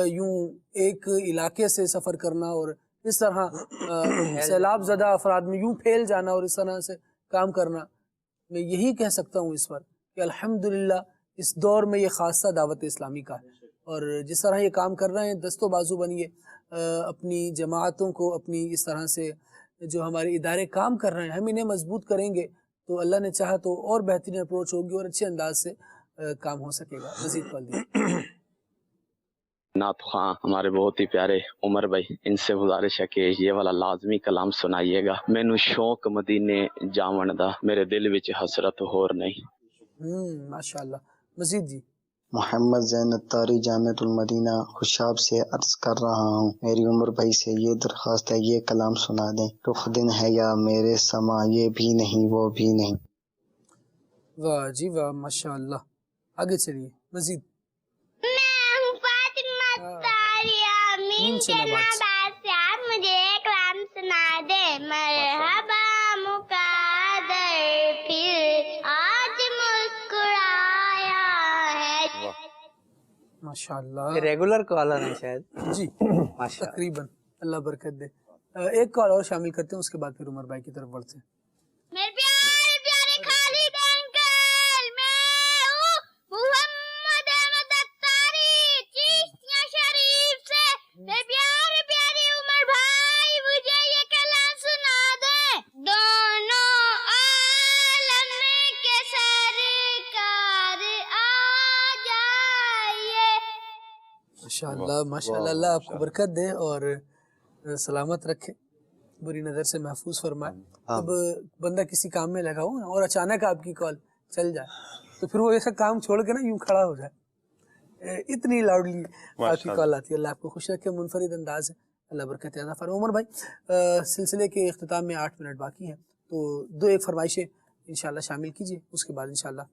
یوں ایک علاقے سے سفر کرنا، اور اس طرح سیلاب زدہ افراد میں یوں پھیل جانا اور اس طرح سے کام کرنا، میں یہی کہہ سکتا ہوں اس پر کہ الحمدللہ اس دور میں یہ خاصہ دعوت اسلامی کا ہے، اور جس طرح یہ کام کر رہے ہیں دست و بازو بنیے اپنی جماعتوں کو، اپنی اس طرح سے جو ہمارے ادارے کام کر رہے ہیں ہم انہیں مضبوط کریں گے تو اللہ نے چاہا تو اور بہترین اپروچ ہوگی اور اچھے انداز سے کام ہو سکے گا۔ مزید کال دیجیے۔ نعت خواں ہمارے بہت ہی پیارے عمر بھائی، ان سے گزارش ہے کہ یہ والا لازمی کلام سنائیے گا۔ مینو شوق مدینے جاون دا، میرے دل وچ حسرت ہور نہیں۔ ماشاءاللہ، مزید جی۔ محمد زین اتاری جامعۃ المدینہ خوشاب سے عرض کر رہا ہوں، میری عمر بھائی سے یہ درخواست ہے یہ کلام سنا دیں۔ رخ دن ہے یا میرے سما، یہ بھی نہیں وہ بھی نہیں۔ واہ جی واہ، ماشاءاللہ، آگے چلیے مزید۔ میں ہوں فاطمہ تاری آمین کے نبات سے، آپ مجھے ایک کلام سنا دیں۔ مرحبا مقادر پھر آج مسکرایا ہے۔ ماشاءاللہ، ریگولر کالر ہیں شاید جی تقریباً، اللہ برکت دے۔ ایک کال اور شامل کرتے ہیں، اس کے بعد پھر عمر بھائی کی طرف بڑھتے ہیں۔ میرے پیارے پیارے خالد انکل، میں ہوں محمد احمد اتاری چشتیہ شریف سے۔ میرے پیارے پیارے عمر بھائی، مجھے یہ کلام سنا دیں۔ دونوں عالم کے سرکار آ جائیے۔ ماشاءاللہ ماشاءاللہ، اللہ آپ کو برکت دے اور سلامت رکھے، بری نظر سے محفوظ فرمائے۔ اب بندہ کسی کام میں لگا ہو نا اور اچانک آپ کی کال چل جائے تو پھر وہ ایسا کام چھوڑ کے نا یوں کھڑا ہو جائے، اتنی لاؤڈلی آپ کی کال آتی ہے۔ اللہ آپ کو خوش رکھے، منفرد انداز ہے، اللہ برکت عطا فرمائے۔ عمر بھائی، سلسلے کے اختتام میں 8 منٹ باقی ہیں، تو ایک فرمائشیں انشاءاللہ شامل کیجیے، اس کے بعد انشاءاللہ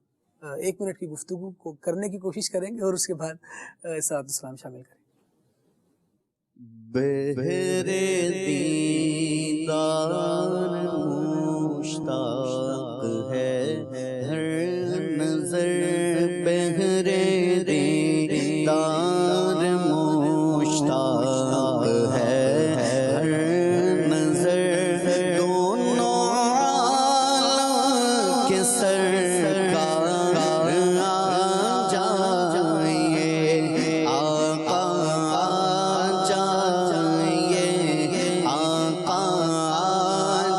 1 منٹ کی گفتگو کو کرنے کی کوشش کریں گے اور اس کے بعد صلاۃ السلام شامل کریں گے۔ بہرے دیدار مشتاق ہے ہر نظر، بہرے دیدار مشتاق ہے ہر نظر، دونوں عالم کے سرکار آ جائیے، آقا آ جائیے، آقا آ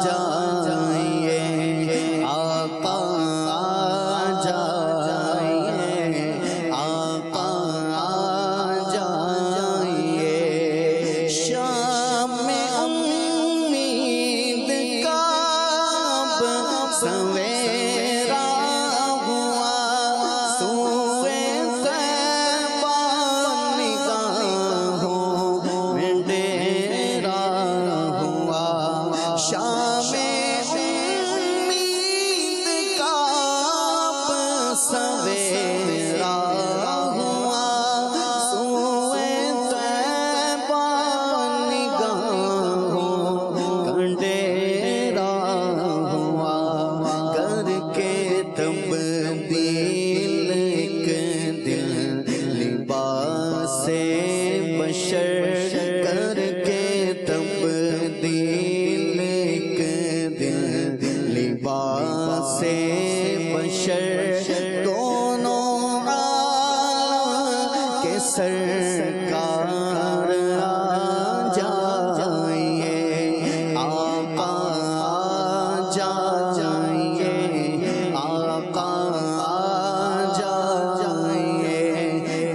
جائیے، آقا آ جائیے، آقا آ جائیے، شام میں امید کا اب سویرا ہوا، سوئے طیبہ نگاہوں میں ڈیرا ہوا، شام امید کا اب سویرا ہوا، سوئے طیبہ نگاہوں کا ڈیرا ہوا، کر کے تبدیل ایک دل لباس بشر، کر کے تبدیل ایک دل لباس بشر، دونوں عالم کے سرکار آ جائیے، آقا آ جائیے، آقا آ جائیے،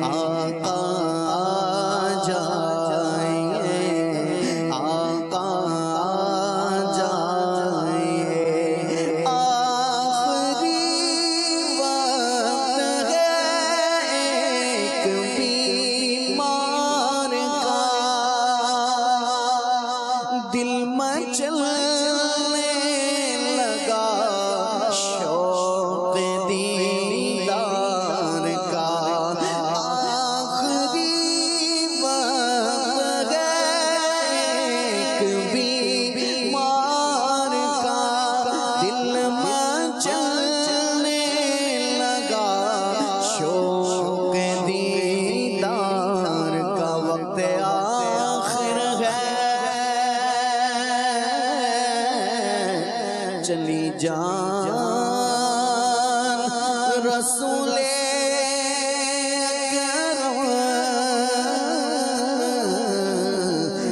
آقا آ جائیے، آقا آ جائیے، آخری وقت ہے ایک بیمار کا، دل مچلنے لگا شوق دیدار کا، آخری وقت ہے ایک بیمار کا، دل مچلنے لگا شوق دیدار کا، وقت آخر ہے چلی جان رسول اکرم،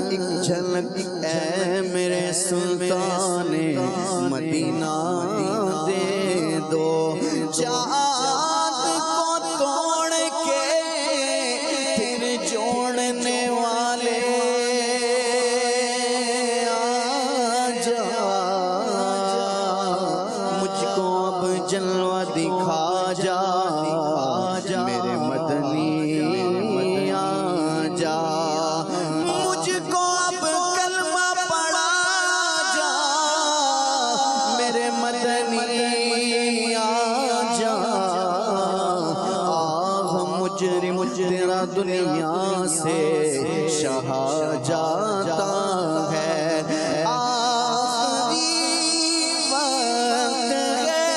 ایک جھلک اے میرے سلطان مدینہ دے دو، چاند کو توڑ کے پھر جوڑنے والے آ جا، مجھ کو اب جلوہ دکھا جا، میرے مدنی آ جا، مجھ کو اب کلمہ پڑھا جا، میرے مدنی آ جا، آہ مجرم تیرا دنیا سے شہا جاتا ہے، آخری وقت ہے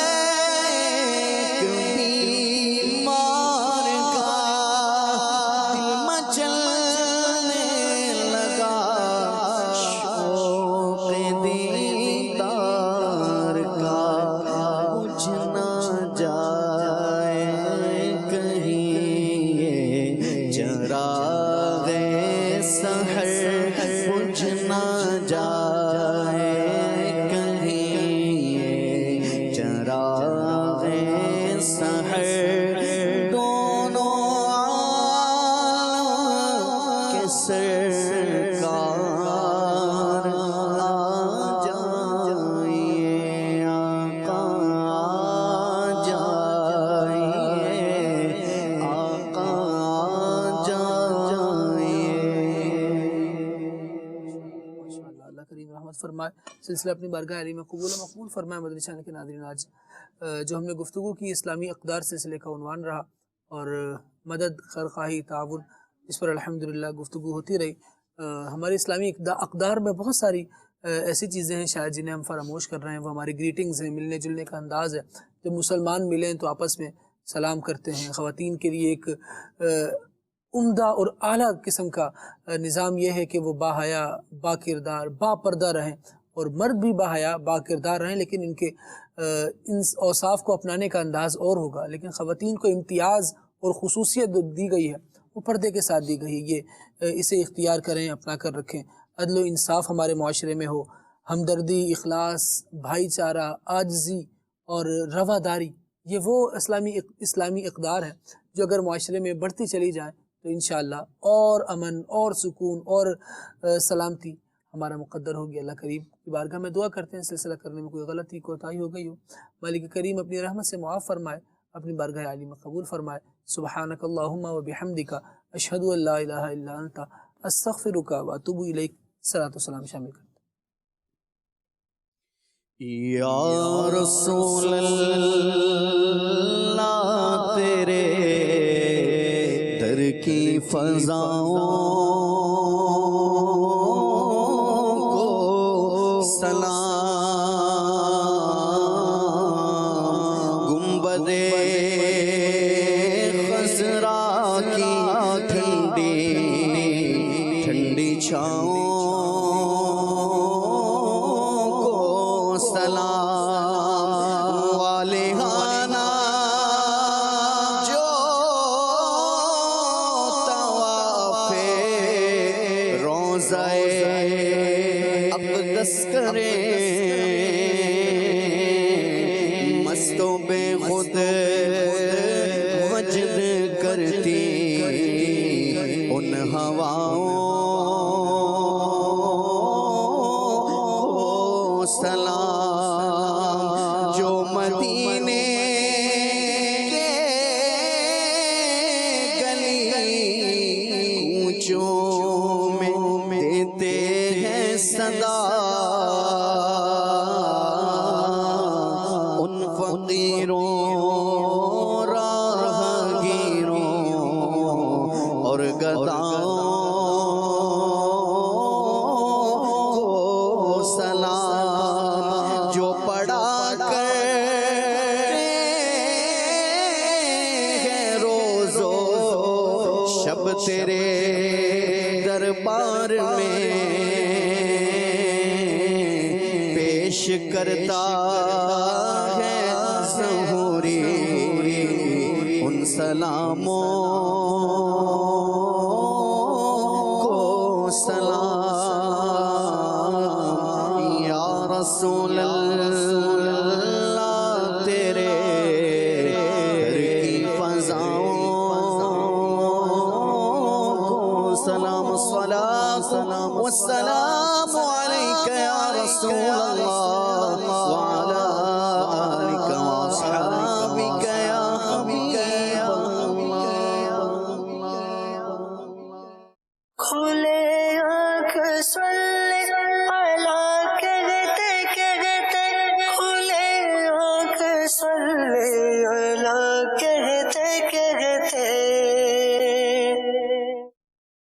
ایک بیمار کا، دل مچلنے لگا شوق دیدار کا، بجھ نہ جائے کہیں یہ چراغ سحر، بجھ نہ جائے کہیں یہ چراغ سحر، دونوں عالم کے سرکار آ جائیے، آقا آ جائیے، آقا آ جائیے۔ ماشاءاللہ، اللہ کریم رحمت فرمائے، سلسلہ اپنی بارگاہ علی میں قبول و مقبول فرمائے۔ مدنی چینل کے ناظرین، آج جو ہم نے گفتگو کی اسلامی اقدار سلسلے کا عنوان رہا، اور مدد، خیرخواہی، تعاون، اس پر الحمدللہ گفتگو ہوتی رہی۔ ہمارے اسلامی اقدار میں بہت ساری ایسی چیزیں ہیں شاید جنہیں ہم فراموش کر رہے ہیں. وہ ہماری گریٹنگز ہیں، ملنے جلنے کا انداز ہے. جب مسلمان ملیں تو آپس میں سلام کرتے ہیں. خواتین کے لیے ایک عمدہ اور اعلیٰ قسم کا نظام یہ ہے کہ وہ باحیا، با کردار، با پردہ رہیں، اور مرد بھی باحیا، با کردار رہیں، لیکن ان اوصاف کو اپنانے کا انداز اور ہوگا. لیکن خواتین کو امتیاز اور خصوصیت دی گئی ہے وہ پردے کے ساتھ دی گئی. یہ اسے اختیار کریں، اپنا کر رکھیں. عدل و انصاف ہمارے معاشرے میں ہو، ہمدردی، اخلاص، بھائی چارہ، عاجزی اور رواداری، یہ وہ اسلامی اقدار ہیں جو اگر معاشرے میں بڑھتی چلی جائیں تو انشاءاللہ اور امن اور سکون اور سلامتی ہمارا مقدر ہوگی. اللہ کریم کی بارگاہ میں دعا کرتے ہیں سلسلہ کرنے میں کوئی غلطی کوتاہی ہو گئی ہو، مالک کریم اپنی رحمت سے معاف فرمائے، اپنی بارگاہ عالی میں قبول فرمائے. سبحانک اللہم و بحمدک اشہد ان لا الہ الا انت استغفرک و اتوب الیک. صلاۃ و سلام شامل کرتے یا رسول اللہ تیرے در کی فضاؤں کو سلام. گنبد خضرا کی ٹھنڈی ٹھنڈی چھاؤں کو سلام. والہانہ جو طواف روضہ اقدس کرے، مست و بے خود مجد کرتی ان ہواؤں کو سلام. جو مدینے کے گلی کوچوں میں دیتے ہیں صدا، ان فقیروں راہگیروں اور گداؤں کو سلام. جو پڑھا کرتے ہیں روز و شب تیرے دربار میں، پیش کرتا ہے ظہوری ان سلاموں کو سلام. یا رسول اللہ تیرے در کی فضاؤں کو سلام. الصلاۃ والسلام علیک یا رسول اللہ.